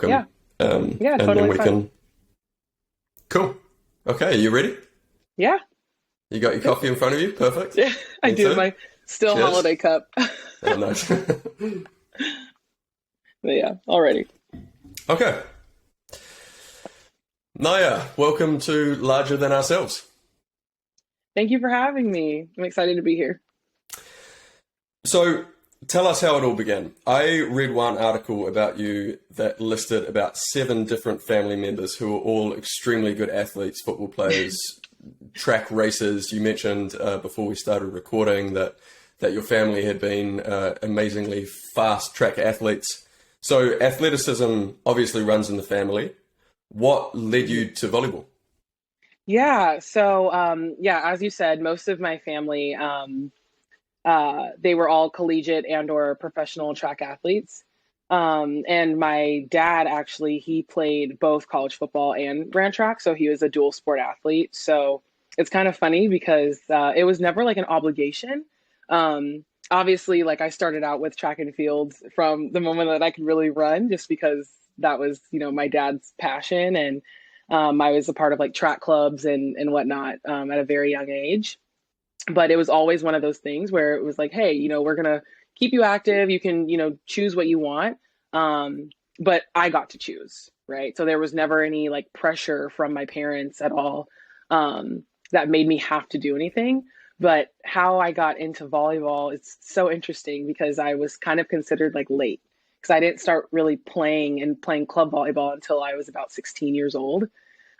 Yeah. Welcome. Yeah, And then totally we fine. can. Cool. Okay, you ready? Yeah. You got your Yep. coffee in front of you? Perfect. Yeah, I Me do. too. My still Cheers. holiday cup. Oh, nice. But yeah, already. Okay. Naya, welcome to Larger Than Ourselves. Thank you for having me. I'm excited to be here. So, tell us how it all began. I read one article about you that listed about 7 different family members who were all extremely good athletes, football players, track racers. You mentioned before we started recording that your family had been amazingly fast track athletes. So athleticism obviously runs in the family. What led you to volleyball? Yeah, so yeah, as you said, most of my family they were all collegiate and or professional track athletes. And my dad actually he played both college football and ran track, so he was a dual sport athlete. So it's kind of funny because it was never like an obligation. Obviously, like I started out with track and field from the moment that I could really run, just because that was my dad's passion, and I was a part of like track clubs and whatnot at a very young age. But it was always one of those things where it was like, hey, we're gonna keep you active. You can, choose what you want. But I got to choose, right? So there was never any like pressure from my parents at all that made me have to do anything. But how I got into volleyball is so interesting because I was kind of considered like late because I didn't start really playing club volleyball until I was about 16 years old.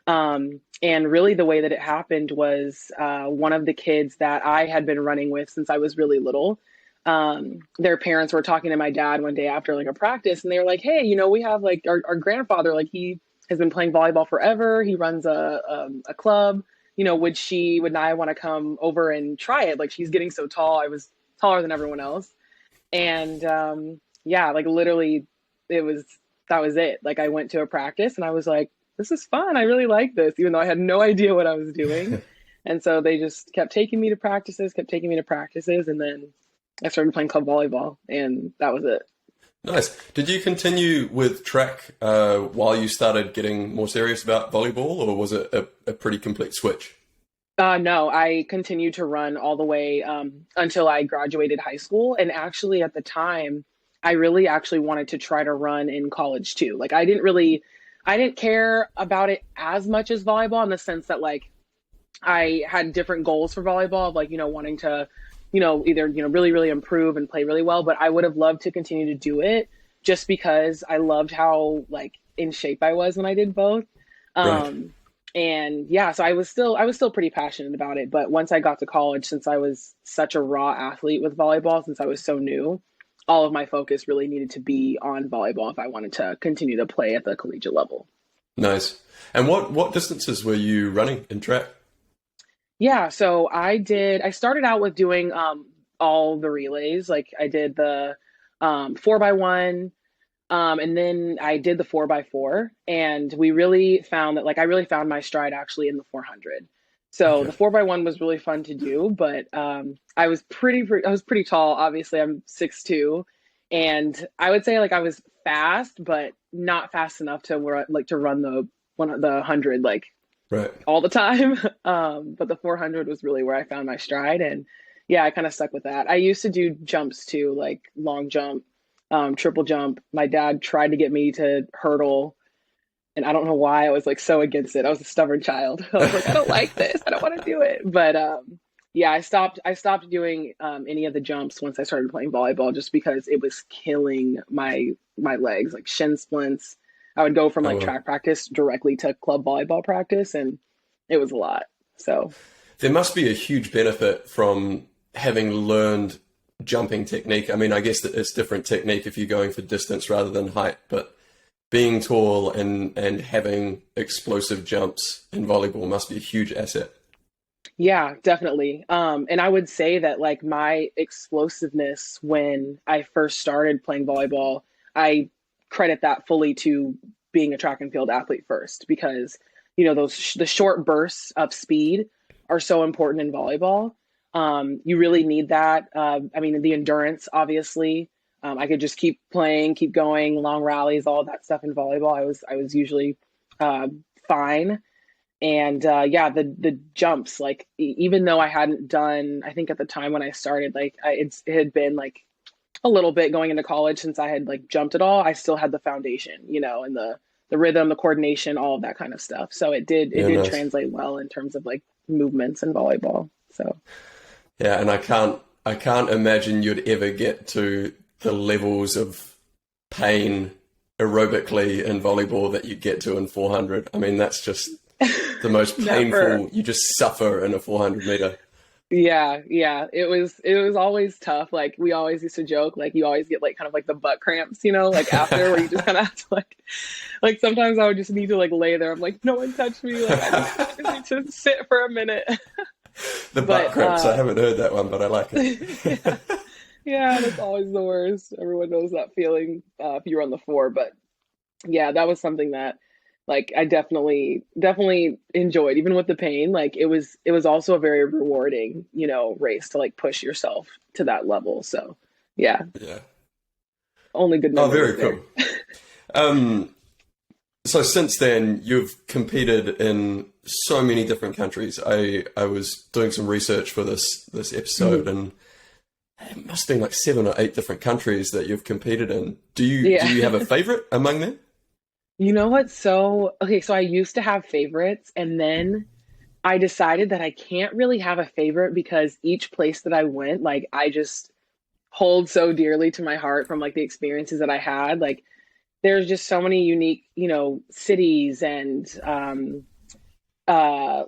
And really, the way that it happened was one of the kids that I had been running with since I was really little. Their parents were talking to my dad one day after like a practice, and they were like, "Hey, we have like our grandfather, like he has been playing volleyball forever. He runs a club. Would Naya want to come over and try it? Like she's getting so tall. I was taller than everyone else, and yeah, like literally, it was that was it. Like I went to a practice, and I was like, this is fun. I really like this, even though I had no idea what I was doing. And so they just kept taking me to practices, kept taking me to practices. And then I started playing club volleyball, and that was it. Nice. Did you continue with track while you started getting more serious about volleyball, or was it a pretty complete switch? No, I continued to run all the way until I graduated high school. And actually, at the time, I really actually wanted to try to run in college too. Like, I didn't care about it as much as volleyball in the sense that, like, I had different goals for volleyball of, like, wanting to, either, really, really improve and play really well. But I would have loved to continue to do it just because I loved how, like, in shape I was when I did both. Right. Um, and yeah, so I was still pretty passionate about it. But once I got to college, since I was such a raw athlete with volleyball, since I was so new, all of my focus really needed to be on volleyball if I wanted to continue to play at the collegiate level. Nice. And what distances were you running in track? Yeah, so I started out with doing all the relays. Like I did the 4x1, and then I did the 4x4, and we really found that like I really found my stride actually in the 400. So the Okay. 4x1 was really fun to do, but I was pretty tall. Obviously, I'm 6'2", and I would say like I was fast, but not fast enough to where like to run the 100 like Right. all the time. But the 400 was really where I found my stride, and yeah, I kind of stuck with that. I used to do jumps too, like long jump, triple jump. My dad tried to get me to hurdle, and I don't know why I was like so against it. I was a stubborn child. I was like, I don't like this. I don't want to do it. But yeah, I stopped doing any of the jumps once I started playing volleyball, just because it was killing my legs, like shin splints. I would go from Oh like well. track practice directly to club volleyball practice, and it was a lot. So There must be a huge benefit from having learned jumping technique. I mean, I guess that it's different technique if you're going for distance rather than height, but being tall and having explosive jumps in volleyball must be a huge asset. yeah, definitely. And I would say that like my explosiveness when I first started playing volleyball, I credit that fully to being a track and field athlete first, because the short bursts of speed are so important in volleyball. You really need that. I mean, the endurance, obviously, I could just keep playing, keep going, long rallies, all that stuff in volleyball. I was usually uh, fine. And yeah, the jumps, like even though I hadn't done, I think at the time when I started, like it had been like a little bit going into college since I had like jumped at all. I still had the foundation, and the rhythm, the coordination, all of that kind of stuff. So it Yeah, did nice. translate well in terms of like movements in volleyball. So Yeah, and I can't imagine you'd ever get to the levels of pain aerobically in volleyball that you get to in 400. I mean, that's just the most never. painful. You just suffer in a 400 meter. Yeah, yeah. It was always tough. Like we always used to joke, like you always get like kind of like the butt cramps, like after where you just kind of have to like sometimes I would just need to like lay there. I'm like, no one touch me. Like I just need to sit for a minute. The butt But cramps, I haven't heard that one, but I like it. yeah, yeah, that's always the worst. Everyone knows that feeling if you're on the floor. But yeah, that was something that like I definitely enjoyed, even with the pain. Like it was also a very rewarding, race to like push yourself to that level. So yeah, Yeah. only good Oh, memories very there. cool. Um, so since then, you've competed in so many different countries. I was doing some research for this episode, Mhm. and it must have been like 7 or 8 different countries that you've competed in. Do you Yeah. have a favorite among them? You know what? So, okay, so I used to have favorites, and then I decided that I can't really have a favorite because each place that I went, like I just hold so dearly to my heart from like the experiences that I had. Like there's just so many unique, cities and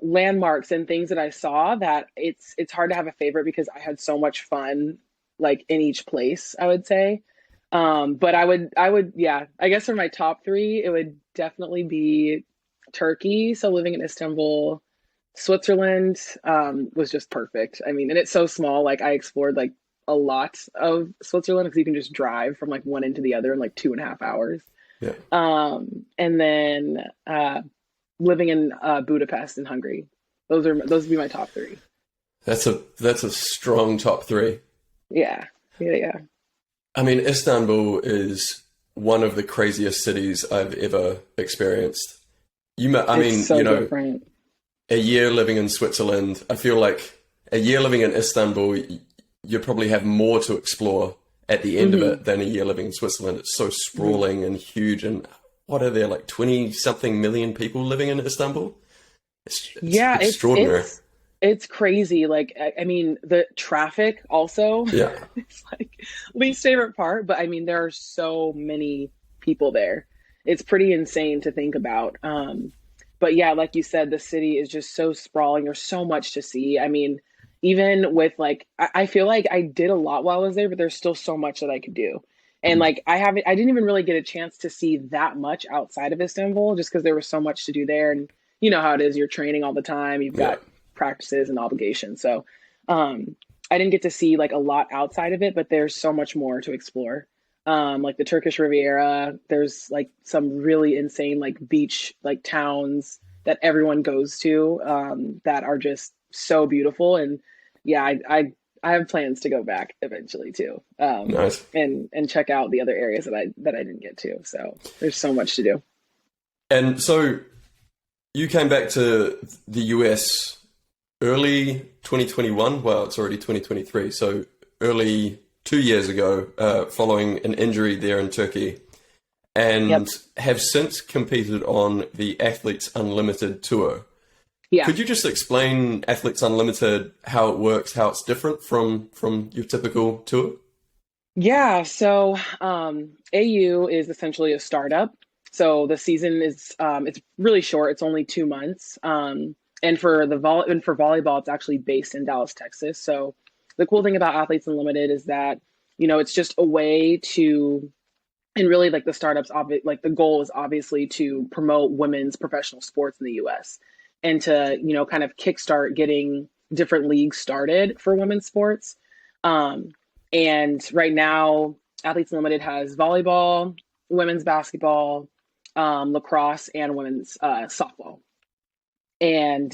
landmarks and things that I saw that it's hard to have a favorite because I had so much fun like in each place, I would say. But I would yeah, I guess for my top three, it would definitely be Turkey. So living in Istanbul, Switzerland was just perfect. I mean, and it's so small. Like I explored like a lot of Switzerland because you can just drive from like one end to the other in like 2.5 hours. Yeah, And then living in Budapest in Hungary. Those would be my top three. that's a strong top three. Yeah, yeah, yeah. I mean, Istanbul is one of the craziest cities I've ever experienced. I It's mean, so different. a year living in Switzerland, I feel like a year living in Istanbul, you probably have more to explore at the end of Hmm. it than a year living in Switzerland. It's so Hmm. sprawling and huge. And what are there, like 20 something million people living in Istanbul? It's Yeah, it's extraordinary. it's it's crazy. Like I mean, the traffic also. Yeah. It's like least favorite part, but I mean, there are so many people there. It's pretty insane to think about. But yeah, like you said, the city is just so sprawling. There's so much to see. I mean, even with like, I feel like I did a lot while I was there, but there's still so much that I could do. And like, I didn't even really get a chance to see that much outside of Istanbul just because there was so much to do there. And you know how it is, you're training all the time, you've Yeah. got practices and obligations. So, I didn't get to see like a lot outside of it, but there's so much more to explore. Like the Turkish Riviera, there's like some really insane like beach like towns that everyone goes to that are just so beautiful. And yeah, I have plans to go back eventually too, Nice. and check out the other areas that I didn't get to. So there's so much to do. And so you came back to the US early 2021. Well, it's already 2023. So early 2 years ago, following an injury there in Turkey, Yep. and have since competed on the Athletes Unlimited tour. Yeah. Could you just explain Athletes Unlimited, how it works, how it's different from your typical tour? Yeah, so AU is essentially a startup. So the season is it's really short. It's only 2 months. And for volleyball, it's actually based in Dallas, Texas. So the cool thing about Athletes Unlimited is that it's just a way to, and really like the like the goal is obviously to promote women's professional sports in the U.S. and to kind of kickstart getting different leagues started for women's sports. Um, and right now, Athletes Unlimited has volleyball, women's basketball, lacrosse, and women's softball. And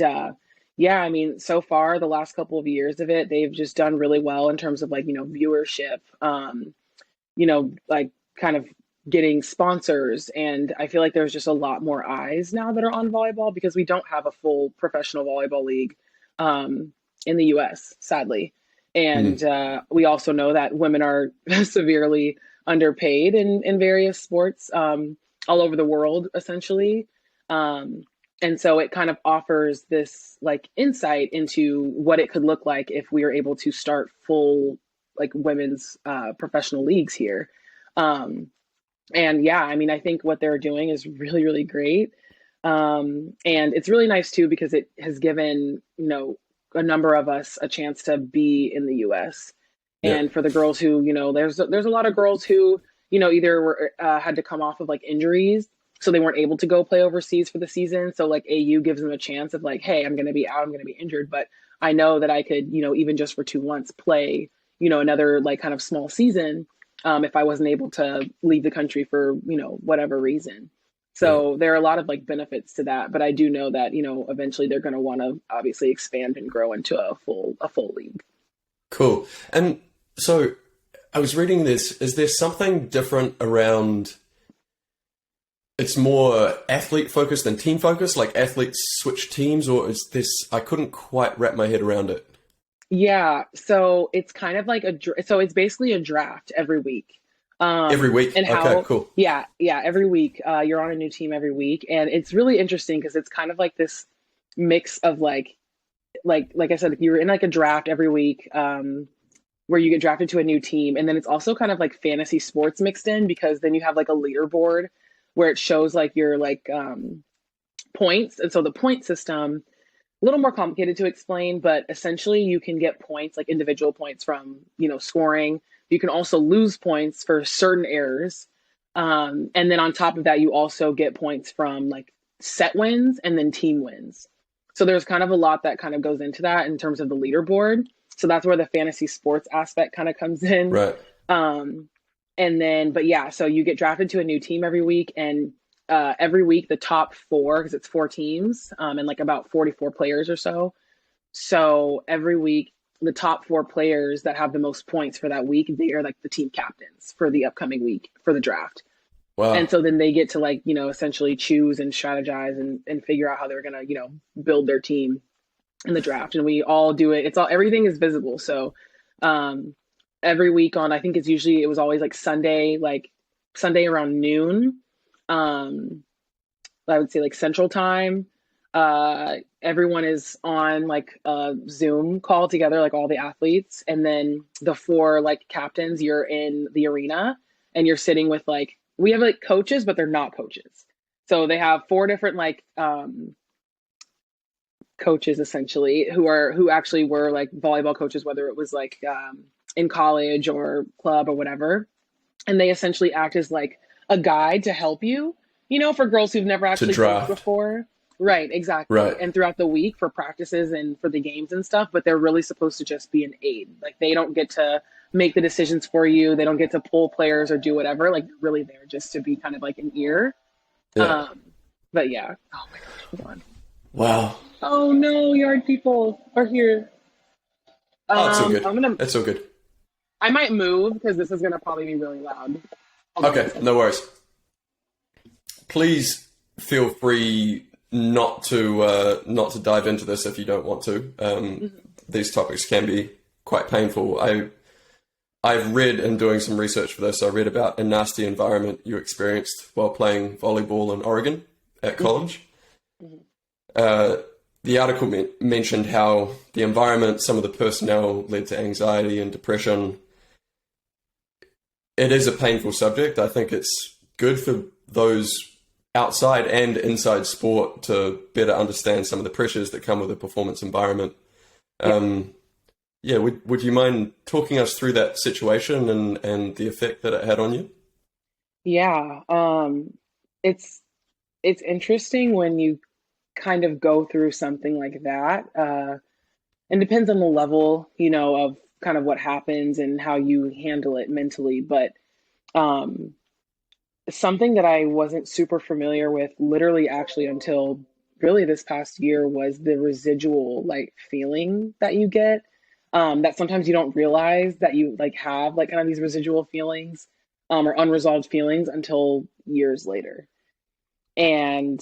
yeah, I mean, so far, the last couple of years of it, they've just done really well in terms of like, viewership. like kind of getting sponsors. And I feel like there's just a lot more eyes now that are on volleyball because we don't have a full professional volleyball league in the US, sadly. And Mm. we also know that women are severely underpaid in various sports all over the world, essentially. Um, and so it kind of offers this like insight into what it could look like if we are able to start full like women's professional leagues here. Um, and yeah, I mean, I think what they're doing is really, really great. And it's really nice too because it has given, a number of us a chance to be in the US. Yeah. And for the girls who, there's a lot of girls who, either were had to come off of like injuries, so they weren't able to go play overseas for the season. So like AU gives them a chance of like, hey, I'm going to be out, I'm going to be injured, but I know that I could, even just for 2 months play, another like kind of small season if I wasn't able to leave the country for, whatever reason. Yeah. So there are a lot of like benefits to that, but I do know that, eventually they're going to want to obviously expand and grow into a full league. Cool. And so I was reading this. Is there something different around? It's more athlete focused than team focused, like athletes switch teams, or is this? I couldn't quite wrap my head around it. Yeah, so it's kind of like so it's basically a draft every week. Every week. And Okay, how, cool. yeah, every week you're on a new team every week, and it's really interesting because it's kind of like this mix of like I said, you're in like a draft every week, where you get drafted to a new team, and then it's also kind of like fantasy sports mixed in because then you have like a leaderboard where it shows like your like points, and so the point system a little more complicated to explain, but essentially you can get points like individual points from, scoring. You can also lose points for certain errors. And then on top of that, you also get points from like set wins and then team wins. So there's kind of a lot that kind of goes into that in terms of the leaderboard. So that's where the fantasy sports aspect kind of comes in. Right. And then, but yeah, so you get drafted to a new team every week, and every week the top four, because it's four teams and like about 44 players or so. So every week the top four players that have the most points for that week, they are like the team captains for the upcoming week for the draft. And Wow. so then they get to like, essentially choose and strategize and figure out how they're going to, build their team in the draft. And we all do it. It's all, everything is visible. So every week on, I think it was always like Sunday around noon. I would say like Central Time. Everyone is on like a Zoom call together, like all the athletes, and then the four like captains, you're in the arena and you're sitting with like we have like coaches, but they're not coaches. So they have four different like coaches essentially who actually were like volleyball coaches, whether it was like in college or club or whatever, and they essentially act as like a guide to help you, for girls who've never To actually coached draft. before. Right, exactly. Right. And throughout the week for practices and for the games and stuff, but they're really supposed to just be an aid. Like they don't get to make the decisions for you. They don't get to pull players or do whatever. Like they're really there just to be kind of like an ear. Yeah. But yeah. Oh my gosh, hold on. Wow. Oh no, yard people are here. Oh, it's all good. I'm gonna. It's all good. I might move because this is gonna probably be really loud. Hold on a Okay, second. no worries. Please feel free not to dive into this if you don't want to. These topics can be quite painful. I've read in doing some research for this. I read about a nasty environment you experienced while playing volleyball in Oregon at college. The article mentioned how the environment, some of the personnel led to anxiety and depression. It is a painful subject. I think it's good for those outside and inside sport to better understand some of the pressures that come with a performance environment. Yeah, would you mind talking us through that situation and the effect that it had on you? Yeah. It's interesting when you kind of go through something like that. And depends on the level, of kind of what happens and how you handle it mentally. But something that I wasn't super familiar with, literally actually until really this past year, was the residual like feeling that you get. That sometimes you don't realize that you like have like kind of these residual feelings. or unresolved feelings until years later. And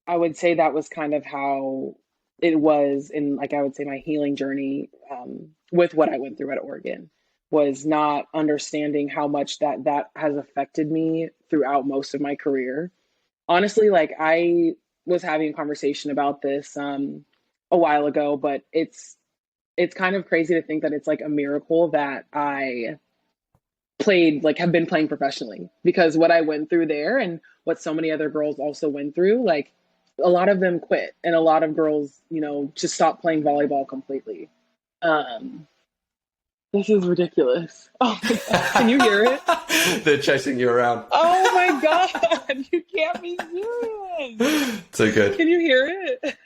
I would say that was kind of how it was in, like, I would say my healing journey, with what I went through at Oregon, was not understanding how much that has affected me throughout most of my career. Honestly, like, I was having a conversation about this a while ago, but it's kind of crazy to think that it's like a miracle that I have been playing professionally, because what I went through there and what so many other girls also went through, like, a lot of them quit, and a lot of girls, just stopped playing volleyball completely. Um, this is ridiculous. Oh my God. Can you hear it? They're chasing you around. Oh my God. You can't be serious. Too good. Can you hear it?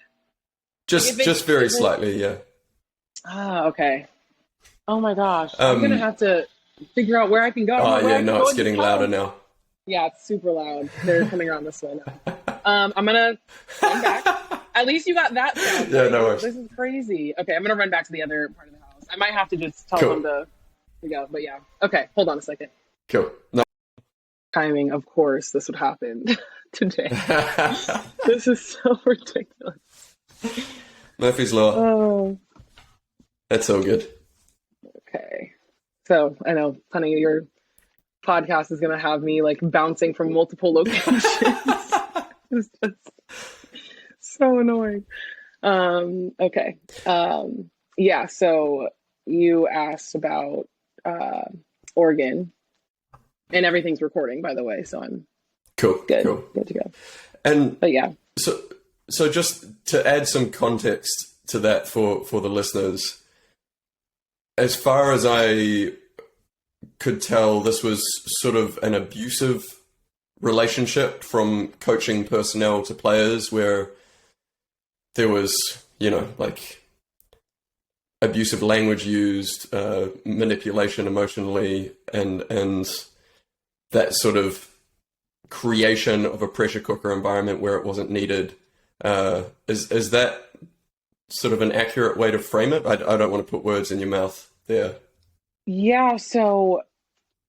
Just very slightly, yeah. Okay. Oh my gosh. I'm going to Um, have to figure out where I can go. oh Where yeah, I can no, go it's in this getting louder house. now. Yeah, it's super loud. They're coming around this way now. I'm gonna run back. At least you got that sound. Yeah, Right? no worries. This is crazy. Okay, I'm gonna run back to the other part of the house. I might have to just tell them Cool. to go, but yeah. Okay, hold on a second. Cool. No. Timing, of course, this would happen today. This is so ridiculous. Murphy's Law. Oh, That's all good. okay. So I know, honey, your podcast is gonna have me like bouncing from multiple locations. It's just so annoying. Okay. Yeah, so you asked about Oregon, and everything's recording, by the way, so I'm Cool. good. Cool. Good to go. And But yeah. so just to add some context to that for the listeners, as far as I could tell, this was sort of an abusive relationship from coaching personnel to players, where there was, like abusive language used, manipulation emotionally, and that sort of creation of a pressure cooker environment where it wasn't needed. Is that sort of an accurate way to frame it? I don't want to put words in your mouth there. Yeah, so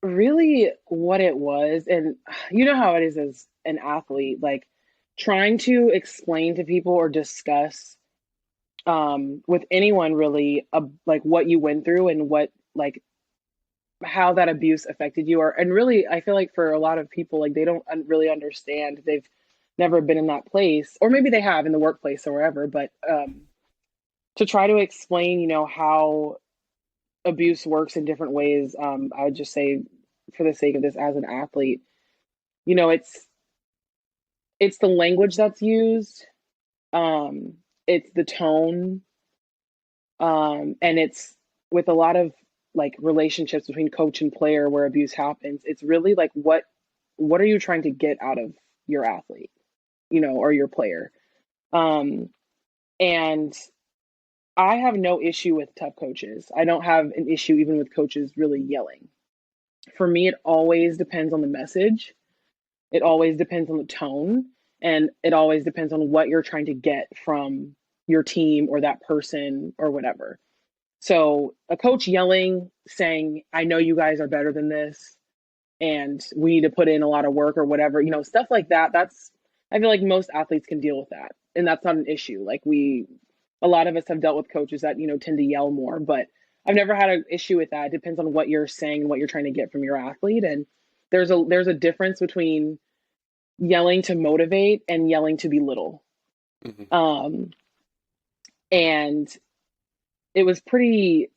really what it was, and you know how it is as an athlete, like trying to explain to people or discuss with anyone really, like what you went through and what, like, how that abuse affected you, or and really I feel like for a lot of people, like, they don't really understand. They've never been in that place, or maybe they have in the workplace or wherever, but to try to explain, how abuse works in different ways, I would just say, for the sake of this, as an athlete, it's the language that's used, it's the tone, and it's with a lot of like relationships between coach and player where abuse happens. It's really like, what are you trying to get out of your athlete, or your player? Um, and I have no issue with tough coaches. I don't have an issue even with coaches really yelling. For me, it always depends on the message. It always depends on the tone, and it always depends on what you're trying to get from your team or that person or whatever. So a coach yelling, saying, I know you guys are better than this and we need to put in a lot of work or whatever, stuff like that. I feel like most athletes can deal with that. And that's not an issue. Like, a lot of us have dealt with coaches that, tend to yell more, but I've never had an issue with that. It depends on what you're saying and what you're trying to get from your athlete. And there's a difference between yelling to motivate and yelling to belittle. Mm-hmm. And it was pretty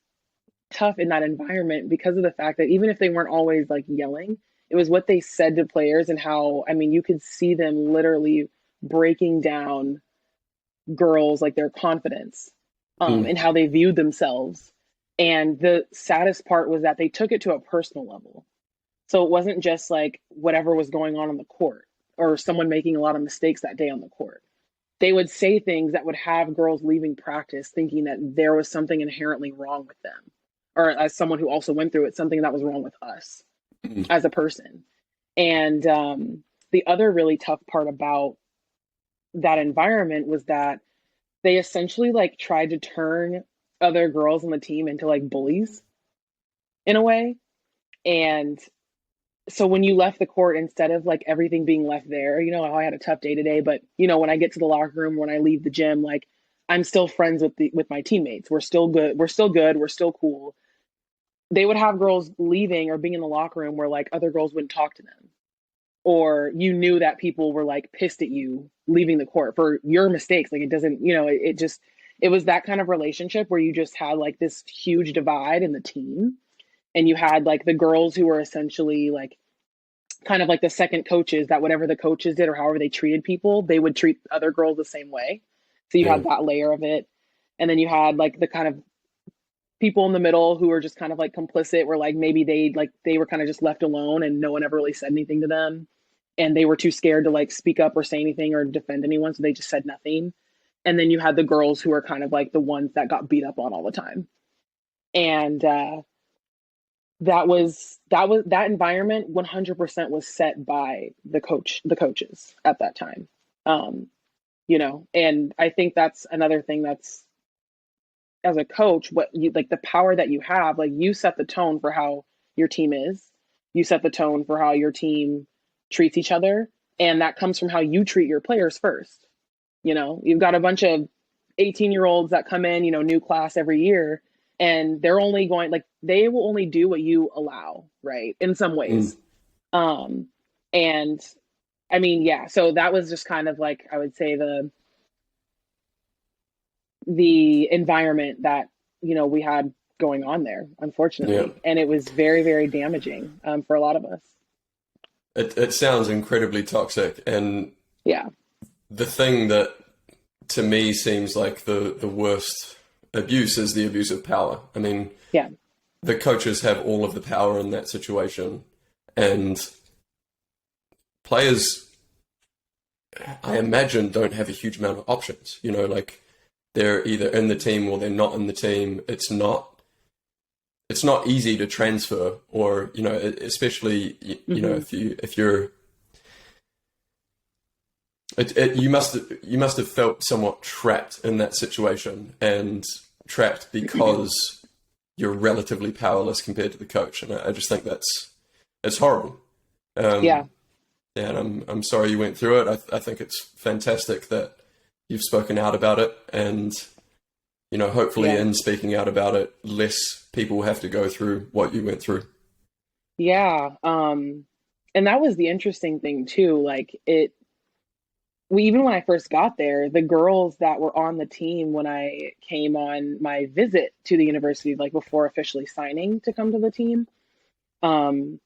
tough in that environment because of the fact that even if they weren't always like yelling, it was what they said to players and how, I mean, you could see them literally breaking down girls, like their confidence, and how they viewed themselves. And the saddest part was that they took it to a personal level. So it wasn't just like whatever was going on the court or someone making a lot of mistakes that day on the court. They would say things that would have girls leaving practice thinking that there was something inherently wrong with them. Or, as someone who also went through it, something that was wrong with us as a person. And the other really tough part about that environment was that they essentially like tried to turn other girls on the team into like bullies in a way. And so when you left the court, instead of like everything being left there, I had a tough day today, but when I get to the locker room, when I leave the gym, like I'm still friends with my teammates. We're still good. We're still good. We're still cool. They would have girls leaving or being in the locker room where like other girls wouldn't talk to them, or you knew that people were like pissed at you leaving the court for your mistakes. Like it doesn't, it just, it was that kind of relationship where you just had like this huge divide in the team. And you had like the girls who were essentially like kind of like the second coaches, that whatever the coaches did or however they treated people, they would treat other girls the same way. So you Yeah. had that layer of it. And then you had like the kind of people in the middle who were just kind of like complicit, where like maybe they were kind of just left alone and no one ever really said anything to them. And they were too scared to like speak up or say anything or defend anyone. So they just said nothing. And then you had the girls who were kind of like the ones that got beat up on all the time. And that environment 100% was set by the coaches at that time. um and I think that's another thing, that's, as a coach, what you like, the power that you have, like you set the tone for how your team is, you set the tone for how your team treats each other, and that comes from how you treat your players first. You've got a bunch of 18-year-olds that come in, new class every year, and they're only going, like, they will only do what you allow, right? In some Mm. ways. Um, and I mean, yeah, so that was just kind of like, I would say the environment that, we had going on there, Yeah. unfortunately. And it was very, very damaging, for a lot of us. It sounds incredibly toxic, and Yeah. the thing that to me seems like the worst abuse is the abuse of power. I mean, Yeah. the coaches have all of the power in that situation, and players, I imagine, don't have a huge amount of options. Like they're either in the team or they're not in the team. It's not easy to transfer, or especially Hmm. if you're you must have felt somewhat trapped in that situation, and trapped because you're relatively powerless compared to the coach, and I just think it's horrible. Yeah. Um, and I'm sorry you went through it. I think it's fantastic that you've spoken out about it, and hopefully Yeah. in speaking out about it, less people will have to go through what you went through. Yeah. And that was the interesting thing too. Like even when I first got there, the girls that were on the team when I came on my visit to the university, like before officially signing to come to the team, um,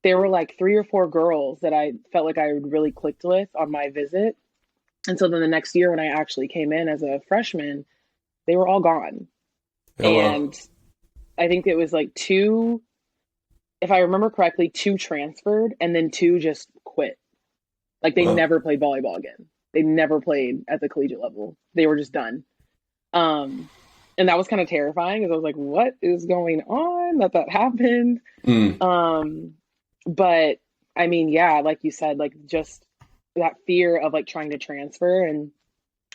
there were like three or four girls that I felt like I really clicked with on my visit. And so then the next year when I actually came in as a freshman, they were all gone. Oh well. And I think it was like two, if I remember correctly, two transferred and then two just quit. Like they Well. never played volleyball again. They never played at the collegiate level. They were just done. Um, and that was kind of terrifying because I was like, what is going on that happened? Mm. Um, but I mean, yeah, like you said, like just that fear of like trying to transfer. And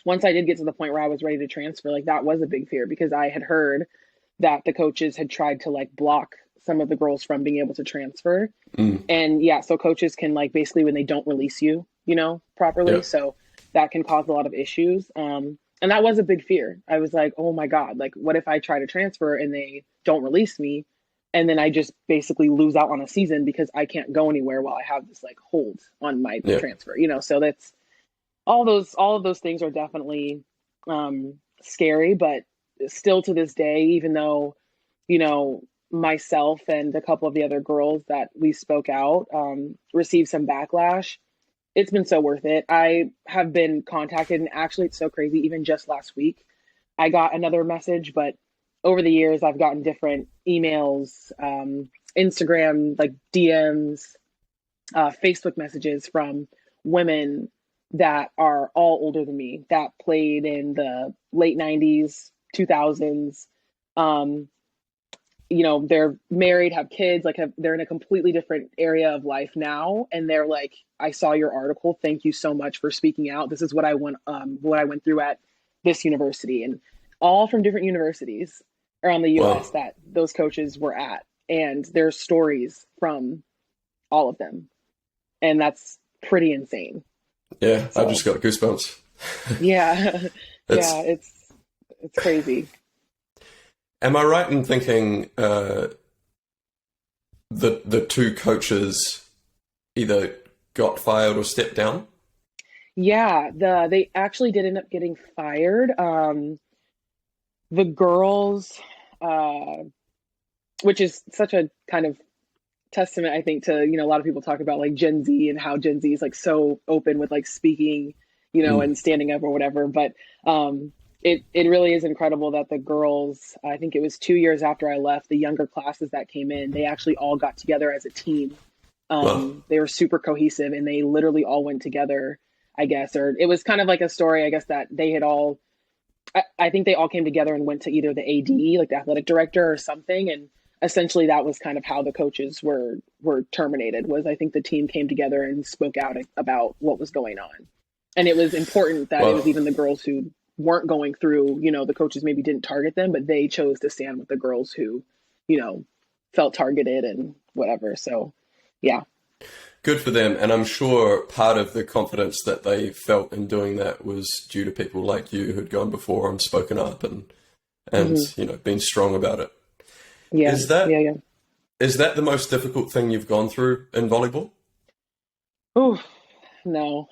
once I did get to the point where I was ready to transfer, like that was a big fear because I had heard that the coaches had tried to like block some of the girls from being able to transfer. Mm. And yeah, so coaches can like basically when they don't release you, properly. Yeah. So that can cause a lot of issues. And that was a big fear. I was like, oh my God, like what if I try to transfer and they don't release me? And then I just basically lose out on a season because I can't go anywhere while I have this like hold on my Yeah. transfer, so that's all of those things are definitely scary, but still to this day, even though, myself and a couple of the other girls that we spoke out received some backlash, it's been so worth it. I have been contacted, and actually, it's so crazy. Even just last week, I got another message, but over the years, I've gotten different emails, Instagram, like DMs, Facebook messages from women that are all older than me that played in the late 90s, 2000s. Um, they're married, have kids, like they're in a completely different area of life now. And they're like, I saw your article. Thank you so much for speaking out. This is what I went through at this university, and all from different universities around the US Well. that those coaches were at. And there's stories from all of them. And that's pretty insane. Yeah, So, I've just got goosebumps. yeah. It's, Yeah, it's crazy. am I right in thinking the two coaches either got fired or stepped down? Yeah, they actually did end up getting fired. The girls, uh, which is such a kind of testament, I think, to, a lot of people talk about like Gen Z and how Gen Z is like so open with like speaking, Mm. and standing up or whatever. But it really is incredible that the girls, I think it was 2 years after I left, the younger classes that came in, they actually all got together as a team. Well, They were super cohesive and they literally all went together, I guess, or it was kind of like a story, I guess, that they had all, I think they all came together and went to either the AD, like the athletic director or something. And essentially that was kind of how the coaches were terminated, was I think the team came together and spoke out about what was going on. And it was important that it was well, even the girls who weren't going through, the coaches maybe didn't target them, but they chose to stand with the girls who, felt targeted and whatever. So, yeah. good for them. And I'm sure part of the confidence that they felt in doing that was due to people like you who'd gone before and spoken up and been strong about it. Yeah. Is that Yeah. is that the most difficult thing you've gone through in volleyball? Oh, no.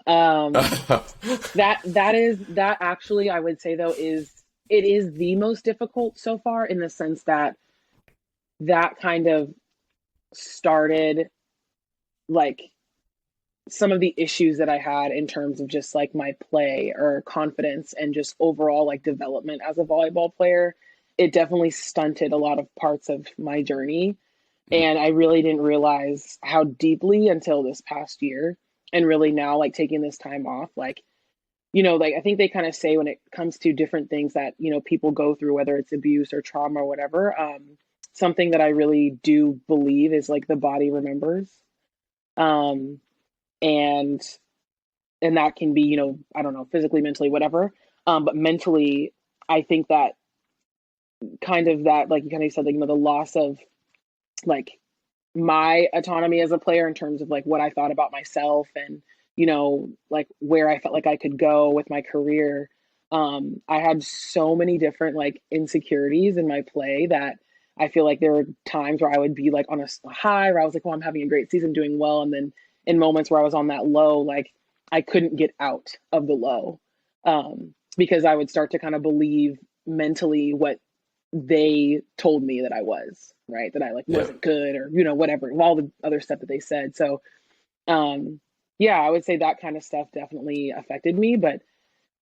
That actually, I would say though, it is the most difficult so far, in the sense that kind of started like some of the issues that I had in terms of just like my play or confidence and just overall like development as a volleyball player. It definitely stunted a lot of parts of my journey. And I really didn't realize how deeply until this past year. And really now, like taking this time off, like, like I think they kind of say when it comes to different things that, people go through, whether it's abuse or trauma or whatever, something that I really do believe is like the body remembers. Um, and that can be, I don't know, physically, mentally, whatever. But mentally, I think that kind of that, like you kind of said, like, the loss of like my autonomy as a player in terms of like what I thought about myself and, like where I felt like I could go with my career. I had so many different like insecurities in my play that I feel like there were times where I would be like on a high where I was like, well, I'm having a great season, doing well. And then in moments where I was on that low, like I couldn't get out of the low, because I would start to kind of believe mentally what they told me that I was, right? That I like Yeah. wasn't good, or, whatever, all the other stuff that they said. So, yeah, I would say that kind of stuff definitely affected me. But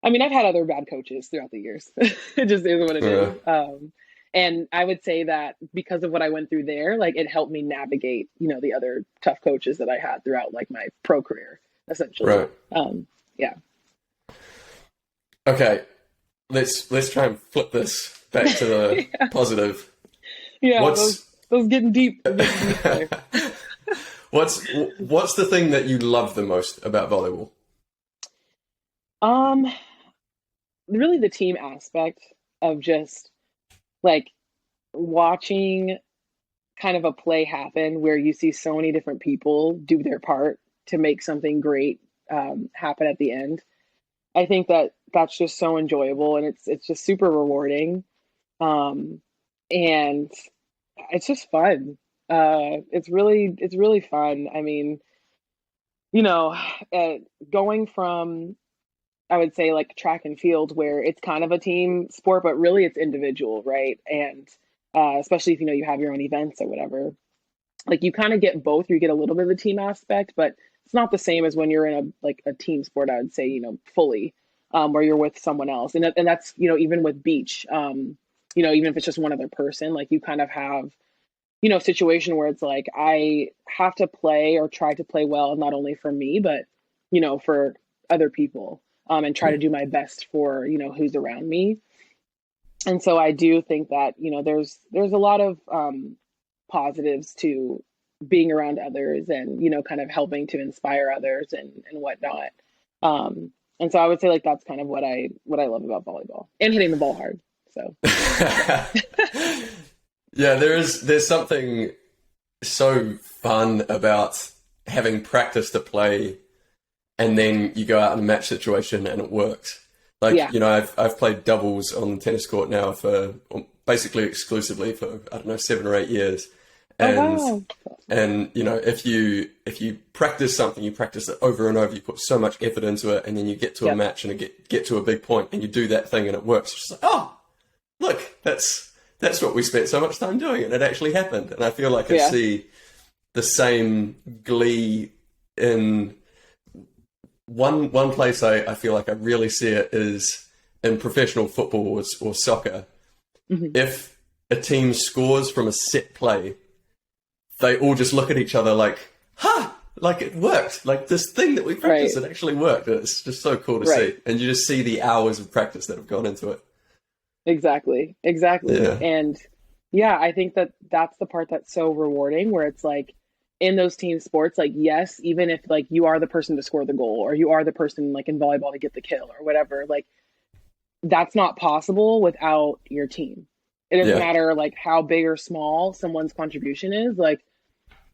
I mean, I've had other bad coaches throughout the years. It just is what it Yeah. is. And I would say that because of what I went through there, like it helped me navigate, the other tough coaches that I had throughout like my pro career, essentially. Right. Yeah. Okay. Let's try and flip this back to the Yeah. positive. Yeah. What's Those getting deep. They're getting deep there. what's the thing that you love the most about volleyball? Um, Really the team aspect of just like watching kind of a play happen where you see so many different people do their part to make something great happen at the end. I think that that's just so enjoyable, and it's just super rewarding, um, and it's just fun. It's really fun. I mean, you know, uh, going from, I would say, like track and field, where it's kind of a team sport, but really it's individual, right? And especially if you have your own events or whatever, like you kind of get both. You get a little bit of the team aspect, but it's not the same as when you're in a team sport. I would say, fully, where you're with someone else, and that's even with beach, even if it's just one other person, like you kind of have situation where it's like I have to play or try to play well, not only for me, but for other people, and try to do my best for who's around me. And so I do think that there's a lot of positives to being around others, and kind of helping to inspire others and whatnot. And so I would say like that's kind of what I love about volleyball, and hitting the ball hard. So Yeah, there's something so fun about having practiced to play and then you go out in a match situation and it works. Like, Yeah. you know, I've played doubles on the tennis court now for basically exclusively for, I don't know, 7 or 8 years. And, Oh, wow. and, you know, if you practice something, you practice it over and over, you put so much effort into it, and then you get to a match and get to a big point and you do that thing and it works. It's just like, oh, look, that's what we spent so much time doing and it actually happened. And I feel like I see the same glee in one place. I feel like I really see it is in professional football or soccer. Mm-hmm. If a team scores from a set play, they all just look at each other like, ha, like it worked. Like this thing that we practiced, it actually worked. It's just so cool to see. And you just see the hours of practice that have gone into it. Exactly. Yeah. And yeah, I think that's the part that's so rewarding, where it's like in those team sports, like, yes, even if like you are the person to score the goal or you are the person like in volleyball to get the kill or whatever, like that's not possible without your team. It doesn't matter like how big or small someone's contribution is. Like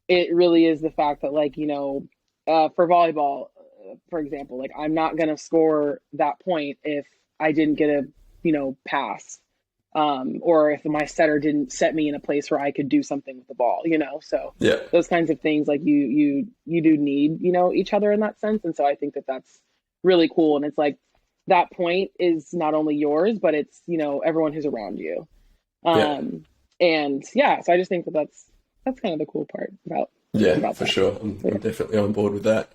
it really is the fact that, like, you know, for volleyball, for example, like I'm not going to score that point if I didn't get a, you know, pass, or if my setter didn't set me in a place where I could do something with the ball, you know? So those kinds of things, like you do need, you know, each other in that sense. And so I think that that's really cool. And it's like, that point is not only yours, but it's, you know, everyone who's around you. And so I just think that that's kind of the cool part about for sure. I'm definitely on board with that.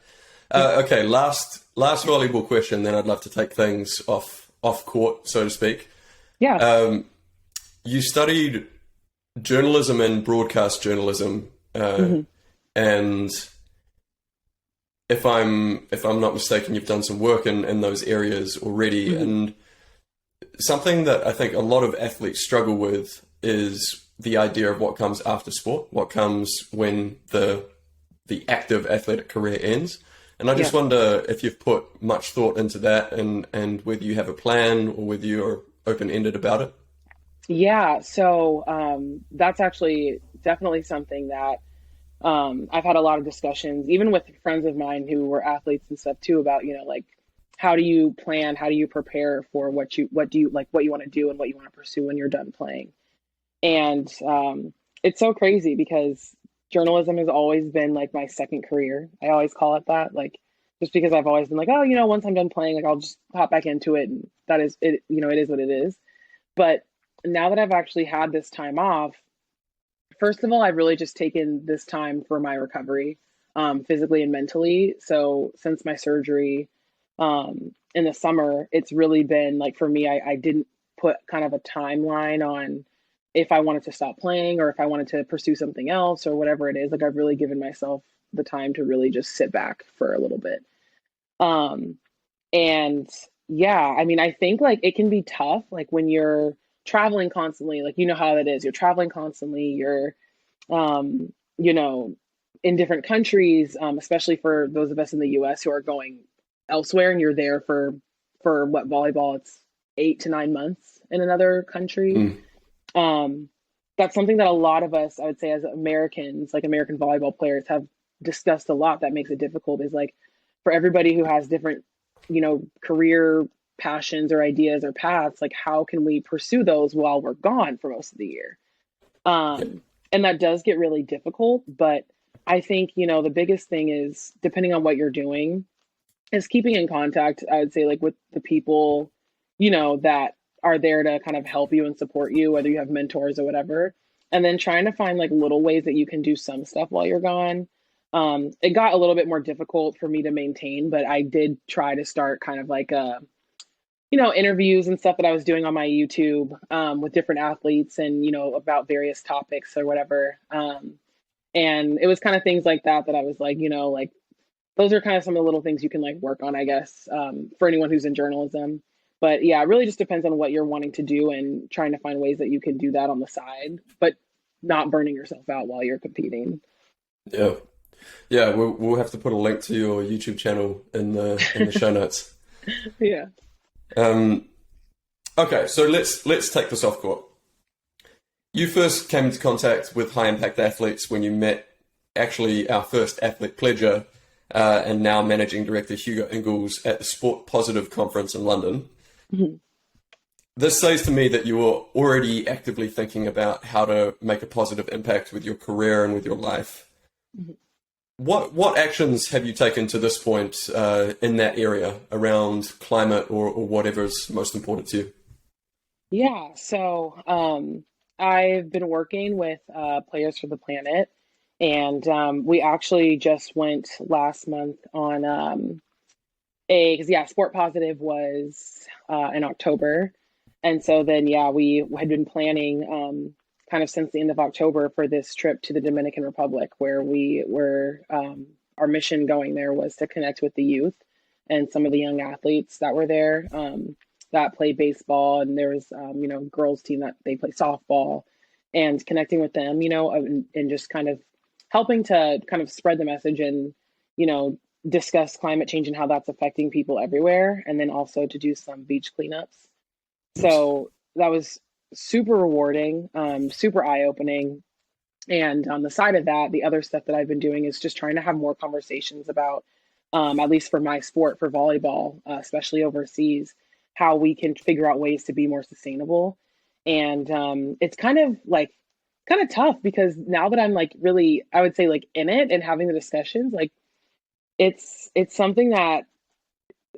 Okay, last volleyball question, then I'd love to take things off court, so to speak. You studied journalism and broadcast journalism, and if I'm not mistaken, you've done some work in those areas already. And something that I think a lot of athletes struggle with is the idea of what comes after sport, what comes when the active athletic career ends. And I just wonder if you've put much thought into that, and whether you have a plan or whether you're open-ended about it. Yeah, so that's actually definitely something that I've had a lot of discussions, even with friends of mine who were athletes and stuff too, about, you know, like, how do you plan, how do you prepare for what you want to do and what you want to pursue when you're done playing. And it's so crazy because journalism has always been like my second career. I always call it that, like, just because I've always been like, oh, you know, once I'm done playing, like, I'll just hop back into it. And that is it, you know, it is what it is. But now that I've actually had this time off, first of all, I've really just taken this time for my recovery, physically and mentally. So since my surgery in the summer, it's really been like, for me, I didn't put kind of a timeline on if I wanted to stop playing or if I wanted to pursue something else or whatever it is. Like, I've really given myself the time to really just sit back for a little bit. And yeah, I mean, I think like it can be tough, like when you're traveling constantly, like, you know how that is. You're traveling constantly, you're, you know, in different countries, especially for those of us in the US who are going elsewhere, and you're there for what, volleyball, it's 8 to 9 months in another country. That's something that a lot of us, I would say, as Americans, like American volleyball players, have discussed a lot. That makes it difficult, is like, for everybody who has different, you know, career passions or ideas or paths, like, how can we pursue those while we're gone for most of the year? And that does get really difficult. But I think, you know, the biggest thing is, depending on what you're doing, is keeping in contact, I would say, like, with the people, you know, that are there to kind of help you and support you, whether you have mentors or whatever. And then trying to find like little ways that you can do some stuff while you're gone. It got a little bit more difficult for me to maintain, but I did try to start kind of like, you know, interviews and stuff that I was doing on my YouTube, with different athletes and, you know, about various topics or whatever. And it was kind of things like that I was like, you know, like, those are kind of some of the little things you can like work on, I guess, for anyone who's in journalism. But yeah, it really just depends on what you're wanting to do and trying to find ways that you can do that on the side, but not burning yourself out while you're competing. Yeah. We'll have to put a link to your YouTube channel in the show notes. Yeah. Okay, so let's take this off court. You first came into contact with high impact athletes when you met actually our first athlete pledger, and now managing director Hugo Ingles at the Sport Positive conference in London. Mm-hmm. This says to me that you are already actively thinking about how to make a positive impact with your career and with your life. Mm-hmm. What actions have you taken to this point in that area around climate or whatever's most important to you? Yeah, so I've been working with Players for the Planet, and we actually just went last month on because yeah, Sport Positive was in October, and so then yeah, we had been planning kind of since the end of October for this trip to the Dominican Republic, where we were our mission going there was to connect with the youth and some of the young athletes that were there. That play baseball, and there was girls team that they play softball, and connecting with them, and just kind of helping to kind of spread the message and discuss climate change and how that's affecting people everywhere, and then also to do some beach cleanups. So that was super rewarding, super eye-opening. And on the side of that, the other stuff that I've been doing is just trying to have more conversations about, at least for my sport, for volleyball, especially overseas, how we can figure out ways to be more sustainable. And it's kind of tough because now that I'm like really, I would say like in it and having the discussions, like it's something that